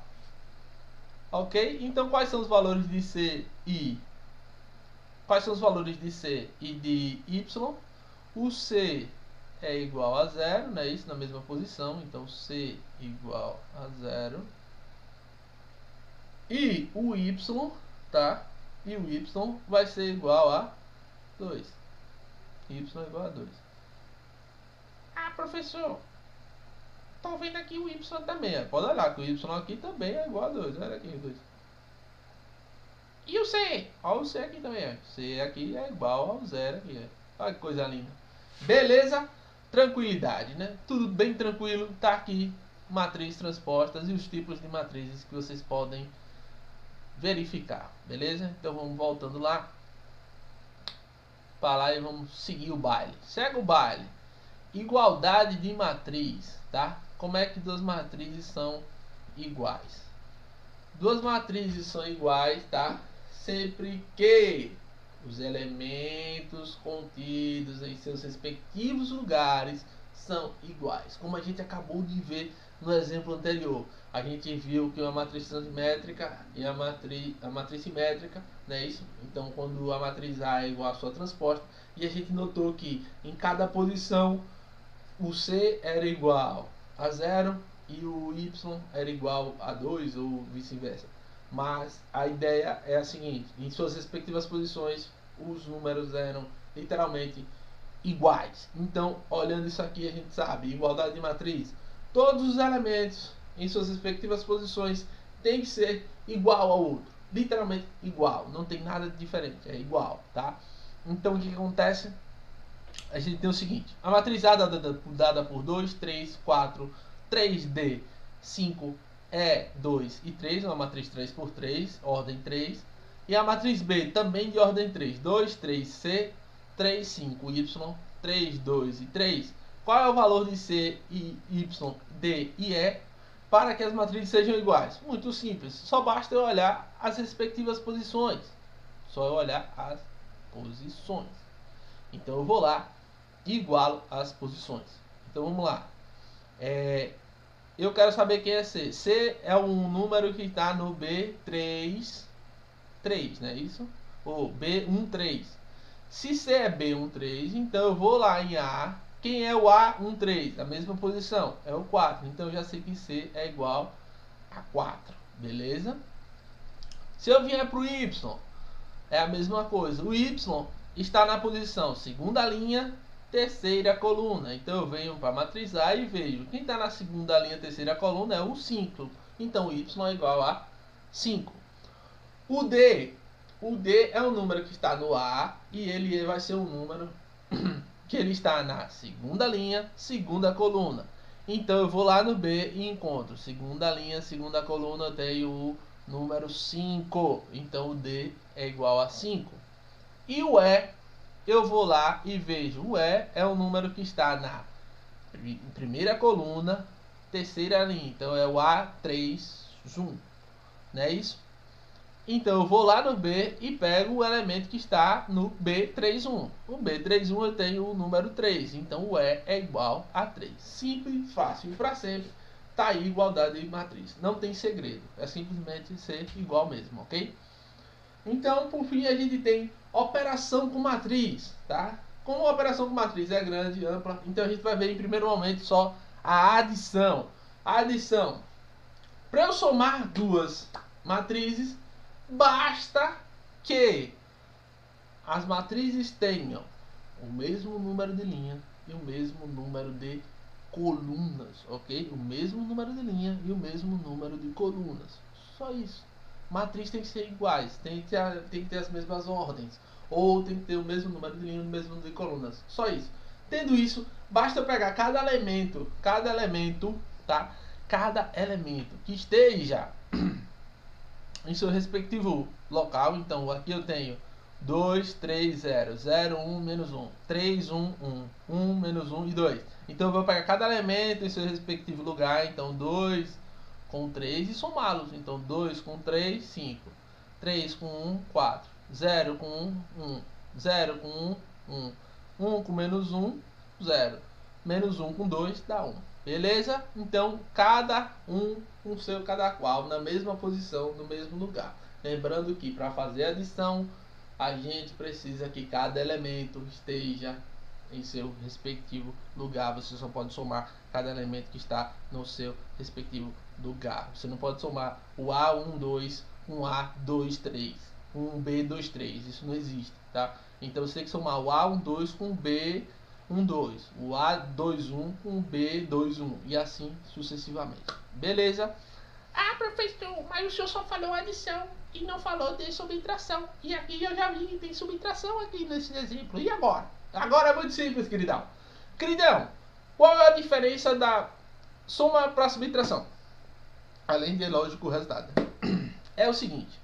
Ok? Então, quais são os valores de C e... Quais são os valores de C e de Y? O C é igual a 0, né? Isso na mesma posição. Então, C igual a 0. E o Y, tá? E o Y vai ser igual a 2. Y igual a 2. Ah, professor, tô vendo aqui o Y também. Pode olhar que o Y aqui também é igual a 2. Olha aqui, 2. E o C? Olha o C aqui também. C aqui é igual ao 0 aqui. Olha que coisa linda. Beleza? Tranquilidade, né? Tudo bem tranquilo. Tá aqui matriz transpostas e os tipos de matrizes que vocês podem verificar. Beleza? Então vamos voltando lá. Para lá e vamos seguir o baile. Segue o baile. Igualdade de matriz, tá? Como é que duas matrizes são iguais? Duas matrizes são iguais, tá? Sempre que os elementos contidos em seus respectivos lugares são iguais. Como a gente acabou de ver no exemplo anterior. A gente viu que uma matriz transmétrica e a matriz simétrica, né? Isso? Então, quando a matriz A é igual à sua transposta, e a gente notou que em cada posição o C era igual a 0 e o Y era igual a 2 ou vice-versa. Mas a ideia é a seguinte: em suas respectivas posições, os números eram literalmente iguais. Então, olhando isso aqui, a gente sabe, igualdade de matriz. Todos os elementos em suas respectivas posições têm que ser igual ao outro. Literalmente igual. Não tem nada de diferente. É igual, tá? Então, o que acontece? A gente tem o seguinte: a matriz A dada por 2, 3, 4, 3D, 5, E, 2 e 3, uma matriz 3 por 3, ordem 3. E a matriz B também de ordem 3, 2, 3, C, 3, 5, Y, 3, 2 e 3. Qual é o valor de C, Y, D e E para que as matrizes sejam iguais? Muito simples, só basta eu olhar as respectivas posições. Só eu olhar as posições. Então eu vou lá e igualo as posições. Então vamos lá. Eu quero saber quem é C. C é um número que está no B3, 3, né? Isso? Ou B13. Se C é B13, então eu vou lá em A. Quem é o A13? A mesma posição, é o 4. Então eu já sei que C é igual a 4. Beleza? Se eu vier para o Y, é a mesma coisa. O Y está na posição segunda linha, terceira coluna. Então eu venho para a matriz A e vejo. Quem está na segunda linha, terceira coluna é o 5. Então o Y é igual a 5. O D é um número que está no A e ele vai ser um número que ele está na segunda linha, segunda coluna. Então eu vou lá no B e encontro segunda linha, segunda coluna, eu tenho o número 5. Então o D é igual a 5. E o E, eu vou lá e vejo. O E é um número que está na primeira coluna, terceira linha. Então é o A31. Não é isso? Então eu vou lá no B e pego o elemento que está no B31. O B31 eu tenho o número 3. Então o E é igual a 3. Simples, fácil e para sempre. Tá aí igualdade de matriz. Não tem segredo. É simplesmente ser igual mesmo, ok? Então, por fim, a gente tem operação com matriz, tá? Como a operação com matriz é grande, ampla, então a gente vai ver em primeiro momento só a adição. A adição. Para eu somar duas matrizes, basta que as matrizes tenham o mesmo número de linha e o mesmo número de colunas, ok? O mesmo número de linha e o mesmo número de colunas. Só isso. Matriz tem que ser iguais, tem que ter as mesmas ordens, ou tem que ter o mesmo número de linha e o mesmo número de colunas. Só isso. Tendo isso, basta pegar cada elemento, tá? Cada elemento que esteja em seu respectivo local. Então aqui eu tenho 2, 3, 0, 0, 1, menos 1, 3, 1, 1, 1, menos 1 e 2. Então eu vou pegar cada elemento em seu respectivo lugar. Então 2 com 3 e somá-los. Então 2 com 3, 5. 3 com 1, 4. 0 com 1, 1. 0 com 1, 1. 1 com menos 1, 0. Menos 1 com 2 dá 1. Beleza? Então, cada um com seu cada qual, na mesma posição, no mesmo lugar. Lembrando que para fazer a adição, a gente precisa que cada elemento esteja em seu respectivo lugar. Você só pode somar cada elemento que está no seu respectivo lugar. Você não pode somar o A1, 2, um A2, 3, um B2, 3. Isso não existe, tá? Então você tem que somar o A1, 2 com o B1, 2, o A2, 1 com o B2, 1 e assim sucessivamente. Beleza? Ah, professor, mas o senhor só falou adição e não falou de subtração. E aqui eu já vi que tem subtração aqui nesse exemplo. E agora? Agora é muito simples, queridão. Queridão, qual é a diferença da soma para subtração? Além de, lógico, o resultado. É o seguinte.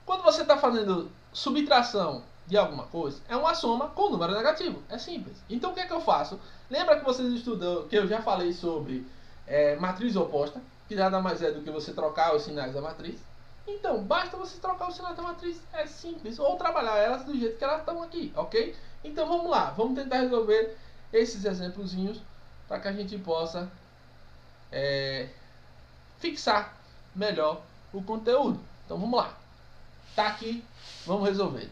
Quando você está fazendo subtração de alguma coisa, é uma soma com número negativo. É simples. Então o que é que eu faço? Lembra que vocês estudam, que eu já falei sobre matriz oposta, que nada mais é do que você trocar os sinais da matriz. Então, basta você trocar os sinais da matriz, é simples, ou trabalhar elas do jeito que elas estão aqui, ok? Então vamos lá, vamos tentar resolver esses exemplozinhos para que a gente possa fixar melhor o conteúdo. Então vamos lá, tá aqui, vamos resolver.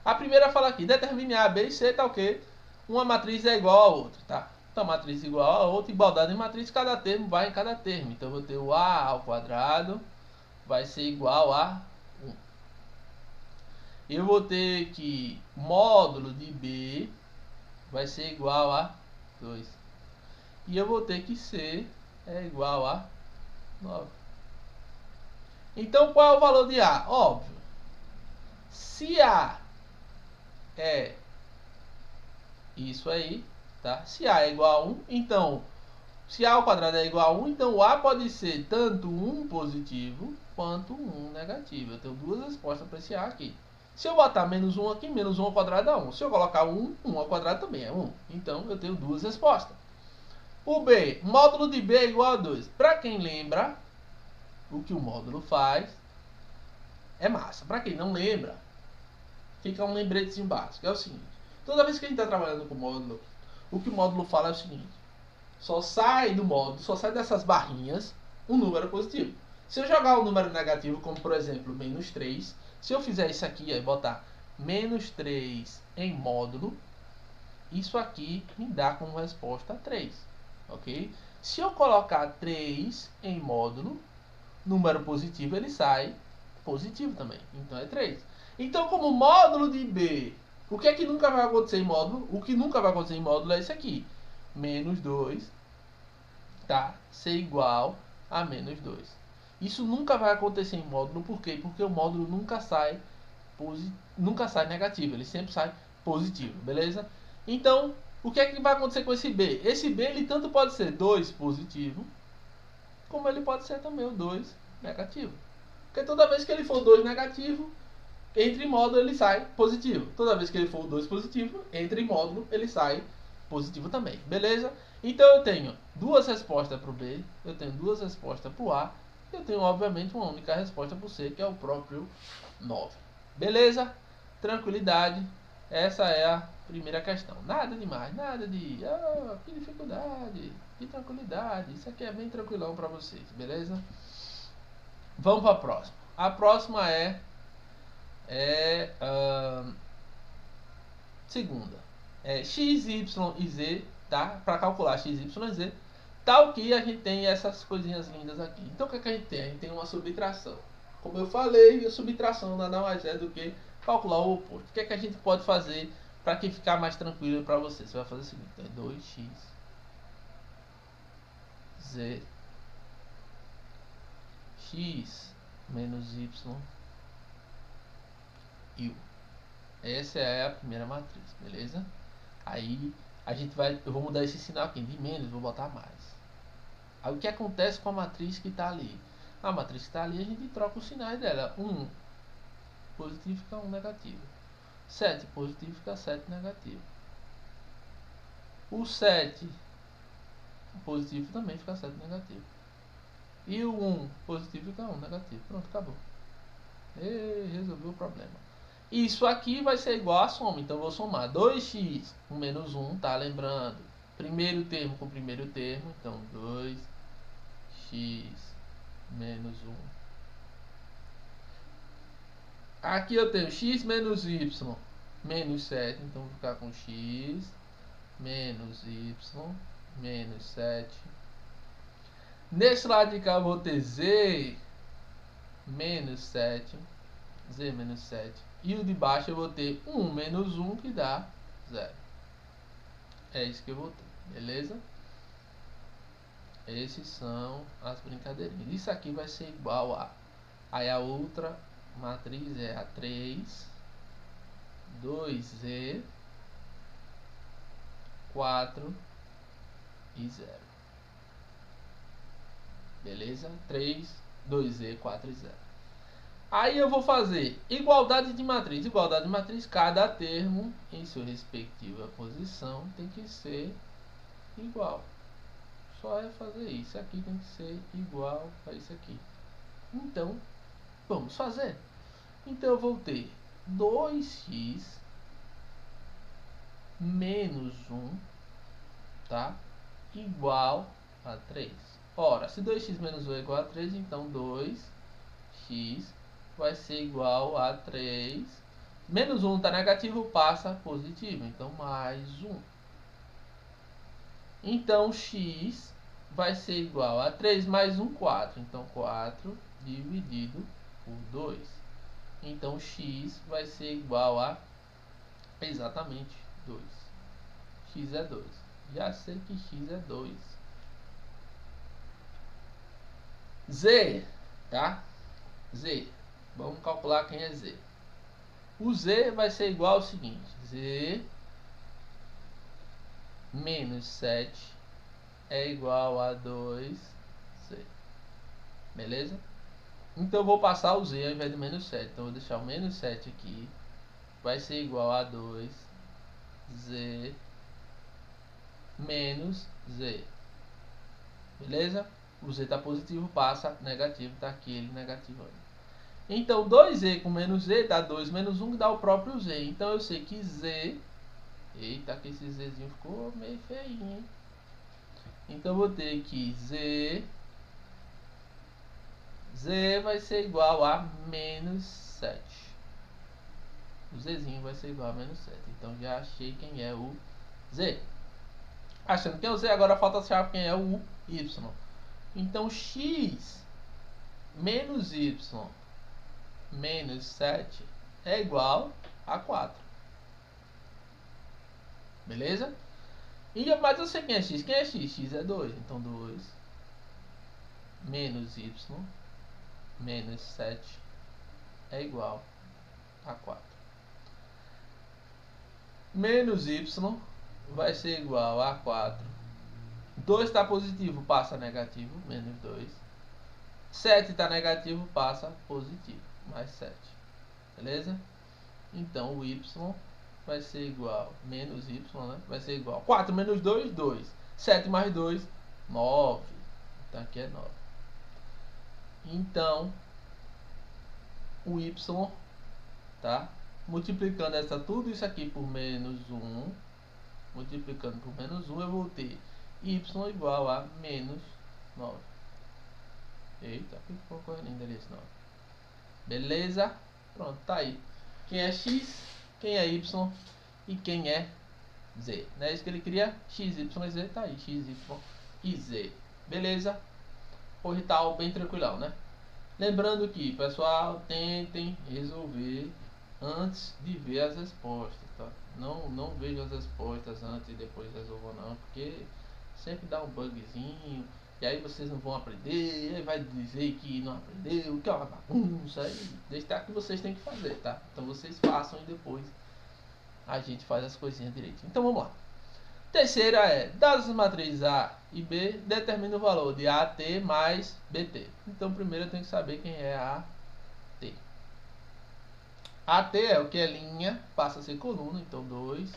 A primeira fala aqui, determine A, B e C, tá ok? Uma matriz é igual a outra, tá? Então, matriz igual a outra, igualdade em matriz, cada termo vai em cada termo. Então, eu vou ter o A ao quadrado vai ser igual a 1. Eu vou ter que módulo de B vai ser igual a 2. E eu vou ter que C é igual a 9. Então, qual é o valor de A? Óbvio. Se A é isso aí, tá? Se A é igual a 1, então, se A ao quadrado é igual a 1, então o A pode ser tanto 1 positivo quanto 1 negativo. Eu tenho duas respostas para esse A aqui. Se eu botar menos 1 aqui, menos 1 ao quadrado dá 1. Se eu colocar 1, 1 ao quadrado também é 1. Então, eu tenho duas respostas. O B, módulo de B é igual a 2. Para quem lembra, o que o módulo faz é massa. Para quem não lembra, fica um lembretezinho básico. É o seguinte, toda vez que a gente está trabalhando com o módulo, o que o módulo fala é o seguinte, só sai do módulo, só sai dessas barrinhas um número positivo. Se eu jogar um número negativo, como por exemplo, menos 3, se eu fizer isso aqui e botar menos 3 em módulo, isso aqui me dá como resposta 3, ok? Se eu colocar 3 em módulo, número positivo, ele sai positivo também, então é 3. Então, como módulo de B, o que é que nunca vai acontecer em módulo? O que nunca vai acontecer em módulo é isso aqui, menos 2, tá? Ser igual a menos 2. Isso nunca vai acontecer em módulo, por quê? Porque o módulo nunca sai negativo, ele sempre sai positivo, beleza? Então, o que é que vai acontecer com esse B? Esse B, ele tanto pode ser 2 positivo, como ele pode ser também o 2 negativo. Porque toda vez que ele for 2 negativo, entre módulo ele sai positivo. Toda vez que ele for 2 positivo, entre módulo ele sai positivo também, beleza? Então eu tenho duas respostas para o B, eu tenho duas respostas para o A, eu tenho obviamente uma única resposta para o C, que é o próprio 9. Beleza? Tranquilidade. Essa é a primeira questão. Nada demais, nada de que dificuldade, que tranquilidade. Isso aqui é bem tranquilão para vocês, beleza? Vamos para a próxima. A próxima segunda. X, Y e Z, tá? Para calcular X, Y e Z, tal que a gente tem essas coisinhas lindas aqui. Então o que, é que a gente tem? A gente tem uma subtração. Como eu falei, a subtração nada mais é do que calcular o oposto. O que é que a gente pode fazer para que ficar mais tranquilo para você? Você vai fazer o seguinte, 2x z x menos y u. Essa é a primeira matriz, beleza? Aí a gente vai, eu vou mudar esse sinal aqui de menos, vou botar mais. Aí o que acontece com a matriz que está ali? A matriz que está ali, a gente troca os sinais dela. 1 positivo fica 1 negativo. 7 positivo fica 7 negativo. O 7 positivo também fica 7 negativo. E o 1 positivo fica 1 negativo. Pronto, acabou. E resolveu o problema. Isso aqui vai ser igual a soma. Então eu vou somar 2x com menos 1, tá? Lembrando, primeiro termo com primeiro termo. Então 2x menos 1. Aqui eu tenho x menos y menos 7. Então vou ficar com x menos y menos 7. Nesse lado de cá eu vou ter z menos 7. Z menos 7. E o de baixo eu vou ter 1 menos 1 que dá 0. É isso que eu vou ter, beleza? Esses são as brincadeirinhas. Isso aqui vai ser igual a... Aí a outra matriz é a 3, 2z, 4 e 0. Beleza? 3, 2z, 4 e 0. Aí eu vou fazer igualdade de matriz. Igualdade de matriz, cada termo em sua respectiva posição tem que ser igual. Só é fazer isso. Aqui tem que ser igual a isso aqui. Então, vamos fazer. Então eu vou ter 2x menos 1, tá? Igual a 3. Ora, se 2x menos 1 é igual a 3, então 2x vai ser igual a 3. Menos 1 está negativo, passa positivo. Então, mais 1. Então, x vai ser igual a 3 mais 1, 4. Então, 4 dividido por 2. Então, x vai ser igual a exatamente 2. X é 2. Já sei que x é 2. Z, tá? Z. Vamos calcular quem é Z. O Z vai ser igual ao seguinte. Z menos 7 é igual a 2Z. Beleza? Então eu vou passar o Z ao invés de menos 7. Então eu vou deixar o menos 7 aqui. Vai ser igual a 2Z menos Z. Beleza? O Z está positivo, passa negativo. Está aqui ele negativo. Então 2Z com menos Z dá 2 menos 1 que dá o próprio Z. Então eu sei que Z... Eita, que esse Zzinho ficou meio feinho, hein? Então eu vou ter que Z vai ser igual a menos 7. O Zzinho vai ser igual a menos 7. Então já achei quem é o Z. Achando quem é o Z, agora falta achar quem é o Y. Então x menos y menos 7 é igual a 4. Beleza? Mas eu sei quem é x. Quem é x? X é 2. Então 2 menos y menos 7 é igual a 4. Menos y vai ser igual a 4. 2 está positivo, passa negativo, menos 2. 7 está negativo, passa positivo, mais 7. Beleza? Então o y vai ser igual, menos y, né? Vai ser igual 4 menos 2, 2. 7 mais 2, 9. Então aqui é 9. Então o y, tá? Multiplicando tudo isso aqui por menos 1, multiplicando por menos 1, eu vou ter y igual a menos 9. Eita, que ficou correndo ali esse 9. Beleza? Pronto, tá aí. Quem é x, quem é y e quem é z. Não é isso que ele queria? X, y e z, tá aí. X, y e z. Beleza? Hoje tá bem tranquilão, né? Lembrando que, pessoal, tentem resolver antes de ver as respostas, tá? Não vejo as respostas antes e depois resolvam não, porque sempre dá um bugzinho, e aí vocês não vão aprender, aí vai dizer que não aprendeu, que é uma bagunça, aí deixa que vocês têm que fazer, tá? Então vocês façam e depois a gente faz as coisinhas direito. Então vamos lá. Terceira é, dadas as matrizes A e B, determina o valor de AT mais BT. Então primeiro eu tenho que saber quem é AT. AT é o que é linha, passa a ser coluna, então 2,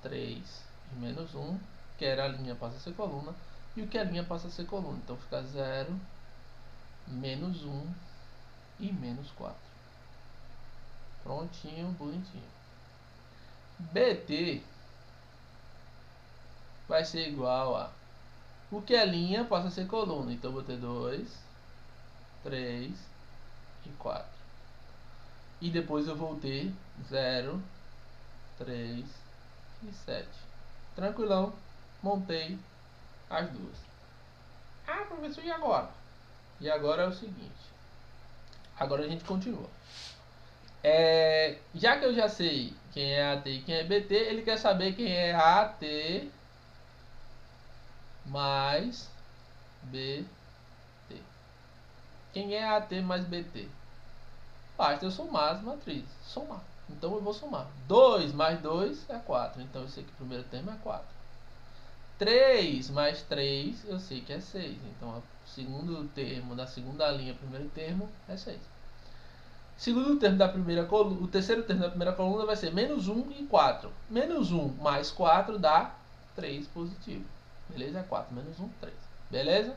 3 e menos 1, que era a linha passa a ser coluna, e o que é linha passa a ser coluna, então fica 0, menos 1 e menos 4. Prontinho, bonitinho. BT vai ser igual a... O que é linha passa a ser coluna. Então eu vou ter 2, 3 e 4. E depois eu vou ter 0, 3 e 7. Tranquilão. Montei as duas. Ah, professor, e agora? E agora é o seguinte. Agora a gente continua. Já que eu já sei quem é AT e quem é BT, ele quer saber quem é AT mais BT. Quem é AT mais BT? Basta eu somar as matrizes. Somar. Então eu vou somar. 2 mais 2 é 4. Então eu sei que o primeiro termo é 4. 3 mais 3 eu sei que é 6. Então o segundo termo da segunda linha, primeiro termo, é 6. Segundo termo da primeira coluna, o terceiro termo da primeira coluna vai ser menos 1 e 4. Menos 1 mais 4 dá 3 positivo. Beleza? É 4 menos 1, 3. Beleza?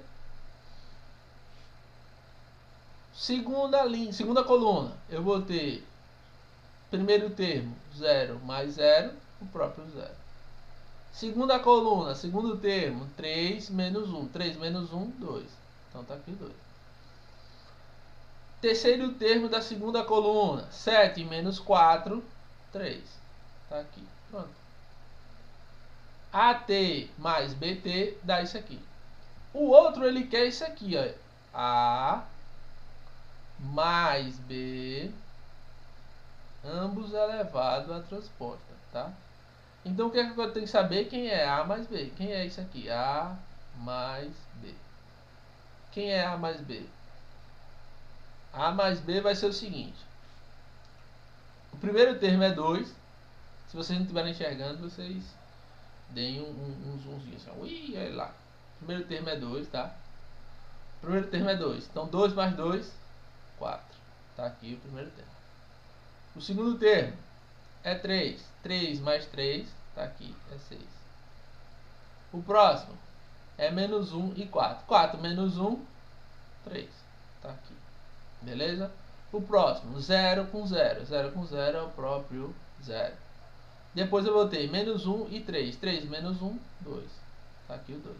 Segunda coluna, eu vou ter primeiro termo 0 mais 0, o próprio 0. Segunda coluna, segundo termo 3 menos 1. 3 menos 1, 2. Então tá aqui 2. Terceiro termo da segunda coluna, 7 menos 4, 3. Tá aqui, pronto. AT mais BT dá isso aqui. O outro ele quer isso aqui, ó. A mais B, ambos elevado à transposta, tá? Então o que é que eu tenho que saber? Quem é A mais B? Quem é isso aqui? A mais B. Quem é A mais B? A mais B vai ser o seguinte. O primeiro termo é 2. Se vocês não estiverem enxergando, vocês deem um zoomzinho assim. Ui, olha lá. O primeiro termo é 2, tá? O primeiro termo é 2. Então 2 mais 2, 4. Tá aqui o primeiro termo. O segundo termo é 3. 3 mais 3, tá aqui, é 6. O próximo é menos 1 e 4. 4 menos 1, 3. Tá aqui. Beleza? O próximo, 0 com 0. 0 com 0 é o próprio 0. Depois eu vou ter menos 1 e 3. 3 menos 1, 2. Tá aqui o 2.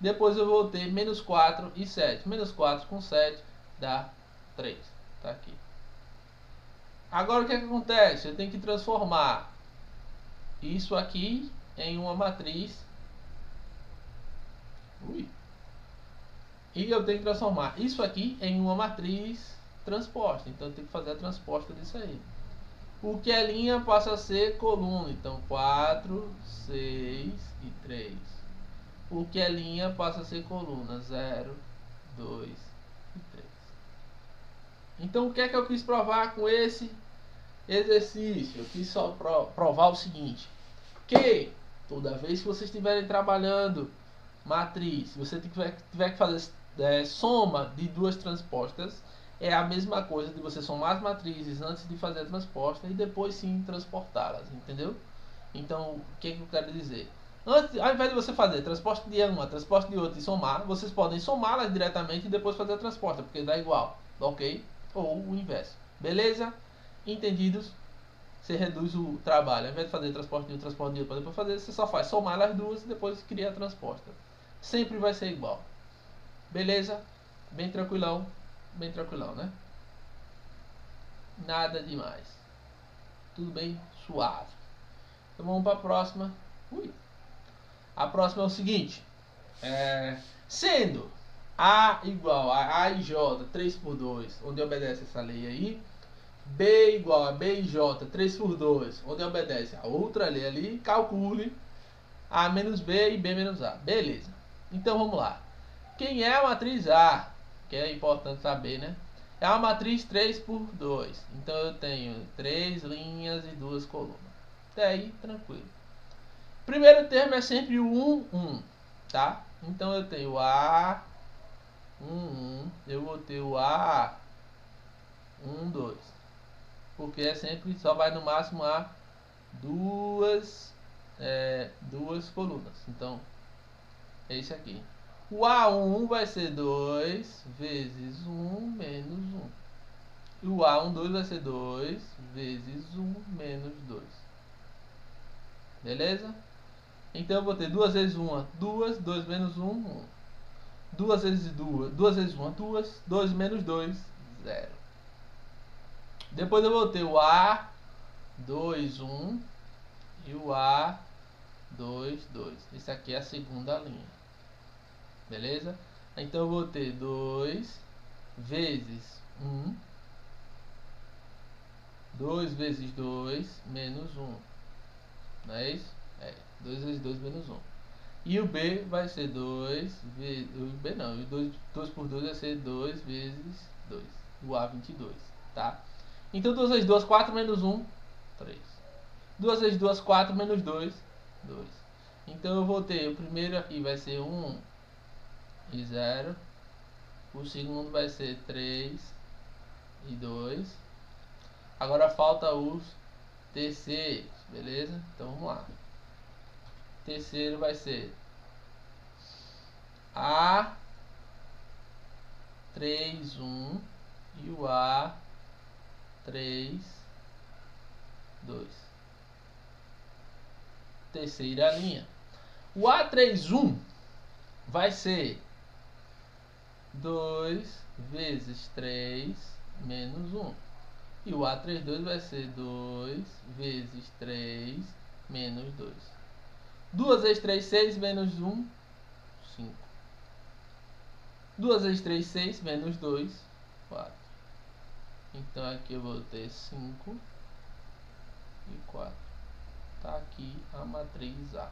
Depois eu vou ter menos 4 e 7. Menos 4 com 7 dá 3. Tá aqui. Agora o que acontece? Eu tenho que transformar isso aqui em uma matriz. E eu tenho que transformar isso aqui em uma matriz transposta. Então eu tenho que fazer a transposta disso aí. O que é linha passa a ser coluna. Então 4, 6 e 3. O que é linha passa a ser coluna. 0, 2 e 3. Então o que é que eu quis provar com esse exercício? Eu quis só provar o seguinte. Que toda vez que vocês estiverem trabalhando matriz, se você tiver que fazer soma de duas transpostas, é a mesma coisa de você somar as matrizes antes de fazer a transposta e depois sim transportá-las, entendeu? Então, o que eu quero dizer? Antes, ao invés de você fazer transposta de uma, transposta de outra e somar, vocês podem somá-las diretamente e depois fazer a transposta, porque dá igual, ok? Ou o inverso, beleza? Entendidos? Você reduz o trabalho. Ao invés de fazer transporte de um, transporte de outro, para depois fazer, você só faz somar as duas e depois cria a transposta. Sempre vai ser igual. Beleza? Bem tranquilão, né? Nada demais. Tudo bem suave. Então vamos para a próxima. A próxima é o seguinte. Sendo A igual a A e J 3 por 2, onde obedece essa lei aí, B igual a B e J 3 por 2, onde obedece a outra lei ali, calcule A menos B e B menos A. Beleza. Então vamos lá. Quem é a matriz A? Que é importante saber, né? É uma matriz 3 por 2. Então eu tenho 3 linhas e 2 colunas. Até aí, tranquilo. Primeiro termo é sempre o 1, 1. Tá? Então eu tenho A, 1, 1. Eu vou ter o A, 1, 2. Porque é sempre, só vai no máximo a duas colunas. Então, é esse aqui. O A1 vai ser 2 vezes 1 menos 1. E o A12 vai ser 2 vezes 1 menos 2. Beleza? Então eu vou ter 2 vezes 1, 2, 2 menos 1, 1. 2 vezes 2, 2 vezes 1, 2, 2 menos 2, 0. Depois eu vou ter o A2, 1 e o A2, 2. Esse aqui é a segunda linha. Beleza? Então eu vou ter 2 vezes 1. 2 vezes 2 menos 1. Não é isso? É. 2 vezes 2 menos 1. E o B vai ser 2 vezes... O B não. O 2 por 2 vai ser 2 vezes 2. O A22. Tá? Então 2 vezes 2, 4 menos 1, 3. 2 vezes 2, 4 menos 2, 2. Então eu vou ter... O primeiro aqui vai ser 1 e 0. O segundo vai ser 3 e 2. Agora falta os terceiros, beleza? Então vamos lá. Terceiro vai ser A3, 1 e o A3, 2. Terceira linha. O A3, 1 vai ser 2 vezes 3 menos 1. E o A32 vai ser 2 vezes 3 menos 2. 2 vezes 3, 6 menos 1, 5. 2 vezes 3, 6 menos 2, 4. Então aqui eu vou ter 5 e 4. Tá aqui a matriz A.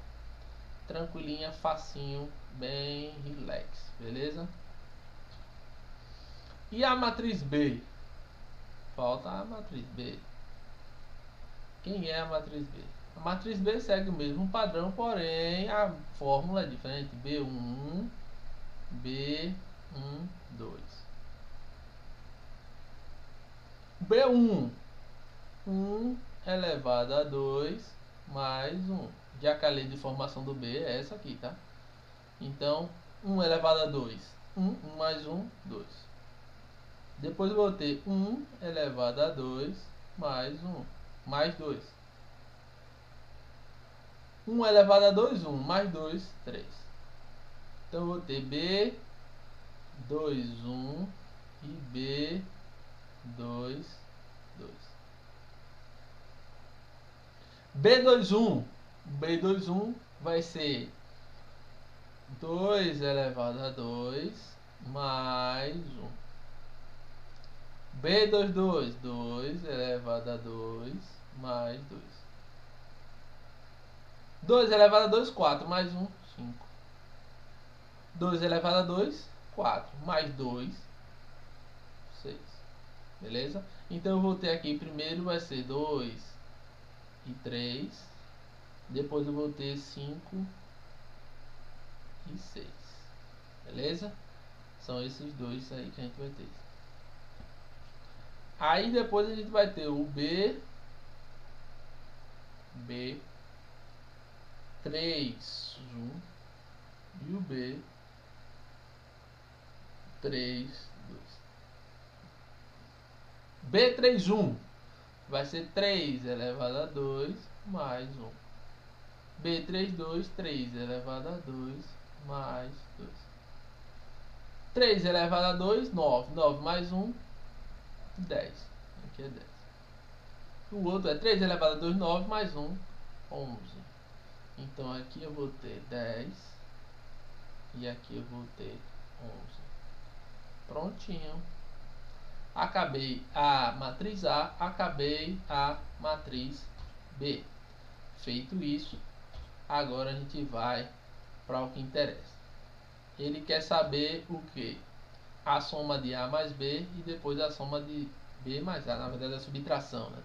Tranquilinha, facinho, bem relax, beleza? E a matriz B? Falta a matriz B. Quem é a matriz B? A matriz B segue o mesmo padrão, porém a fórmula é diferente. B1, B1, 2. B1, 1 elevado a 2 mais 1. Já que a lei de formação do B é essa aqui, tá? Então, 1 elevado a 2, 1, 1 mais 1, 2. Depois eu vou ter 1 elevado a 2 mais 1, mais 2. 1 elevado a 2, 1, mais 2, 3. Então eu vou ter B2, 1 e B2, 2. B2, 1 vai ser 2 elevado a 2 mais 1. B22, 2 elevado a 2 mais 2. 2 elevado a 2, 4 mais 1, 5. 2 elevado a 2, 4 mais 2, 6. Beleza? Então eu vou ter aqui, primeiro vai ser 2 e 3. Depois eu vou ter 5 e 6. Beleza? São esses dois aí que a gente vai ter. Aí depois a gente vai ter o B3, 1 e o B3, 2. B3, 1 vai ser 3 elevado a 2 mais 1. B32, 3 elevado a 2 mais 2. 3 elevado a 2, 9. 9 mais 1, 10. Aqui é 10. O outro é 3 elevado a 2, 9 mais 1, 11. Então aqui eu vou ter 10 e aqui eu vou ter 11. Prontinho. Acabei a matriz A, acabei a matriz B. Feito isso, agora a gente vai para o que interessa. Ele quer saber o que? A soma de A mais B e depois a soma de B mais A. Na verdade, a subtração, né?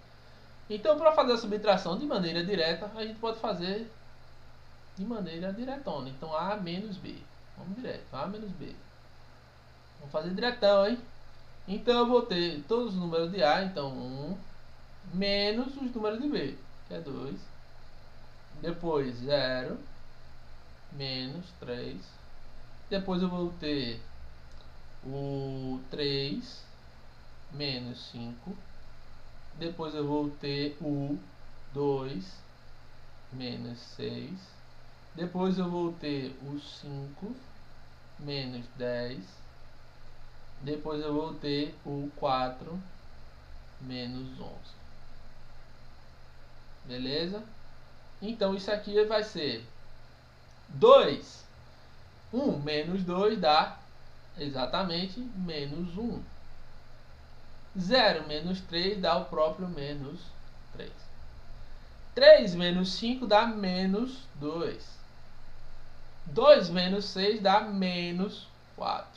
Então, para fazer a subtração de maneira direta, a gente pode fazer de maneira diretona. Então, A menos B. Vamos direto. A menos B. Vamos fazer diretão, hein? Então, eu vou ter todos os números de A. Então, 1 menos os números de B, que é 2. Depois, 0 menos 3 Depois eu vou ter o 3 menos 5. Depois eu vou ter o 2 menos 6. Depois eu vou ter o 5 menos 10. Depois eu vou ter o 4 menos 11. Beleza? Então isso aqui vai ser 2. 1 menos 2 dá exatamente menos 1. 0 menos 3 dá o próprio menos 3. 3 menos 5 dá menos 2. 2 menos 6 dá menos 4.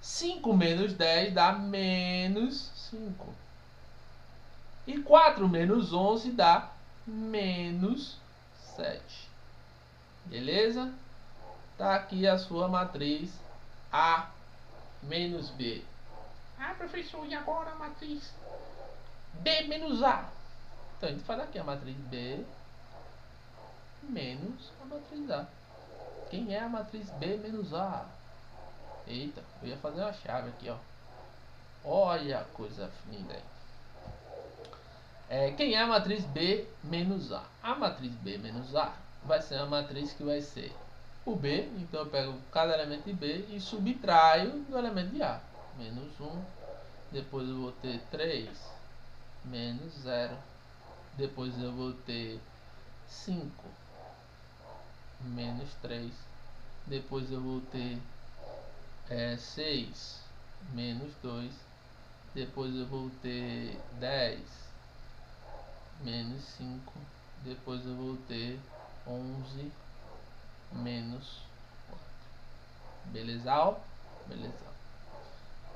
5 menos 10 dá menos 5. E 4 menos 11 dá menos 7. Beleza? Tá aqui a sua matriz A menos B. Ah, professor, e agora a matriz B menos A? Então a gente faz aqui a matriz B menos a matriz A. Quem é a matriz B menos A? Eita, eu ia fazer uma chave aqui, ó. Olha a coisa linda aí. Quem é a matriz B menos A? A matriz B menos A vai ser a matriz que vai ser o B. Então eu pego cada elemento de B e subtraio do elemento de A. Menos 1. Depois eu vou ter 3 menos 0. Depois eu vou ter 5 menos 3. Depois eu vou ter 6 menos 2. Depois eu vou ter 10 menos 5. Depois eu vou ter 11 menos 4. Beleza? Beleza.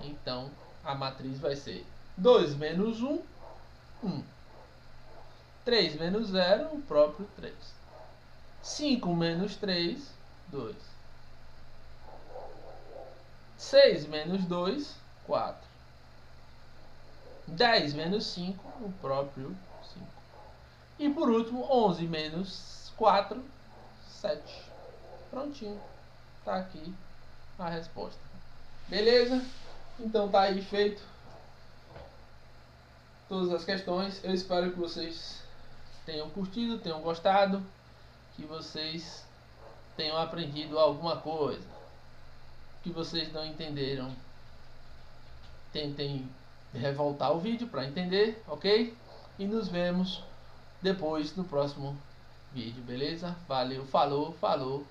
Então a matriz vai ser 2 menos 1, 1. 3 menos 0, o próprio 3. 5 menos 3, 2. 6 menos 2, 4. 10 menos 5, o próprio 5. E por último, 11 menos 4, 7. Prontinho. Tá aqui a resposta. Beleza? Então tá aí feito todas as questões. Eu espero que vocês tenham curtido, tenham gostado, que vocês tenham aprendido alguma coisa. Que vocês não entenderam, tentem revoltar o vídeo para entender, ok? E nos vemos depois no próximo vídeo, beleza? Valeu, falou, falou.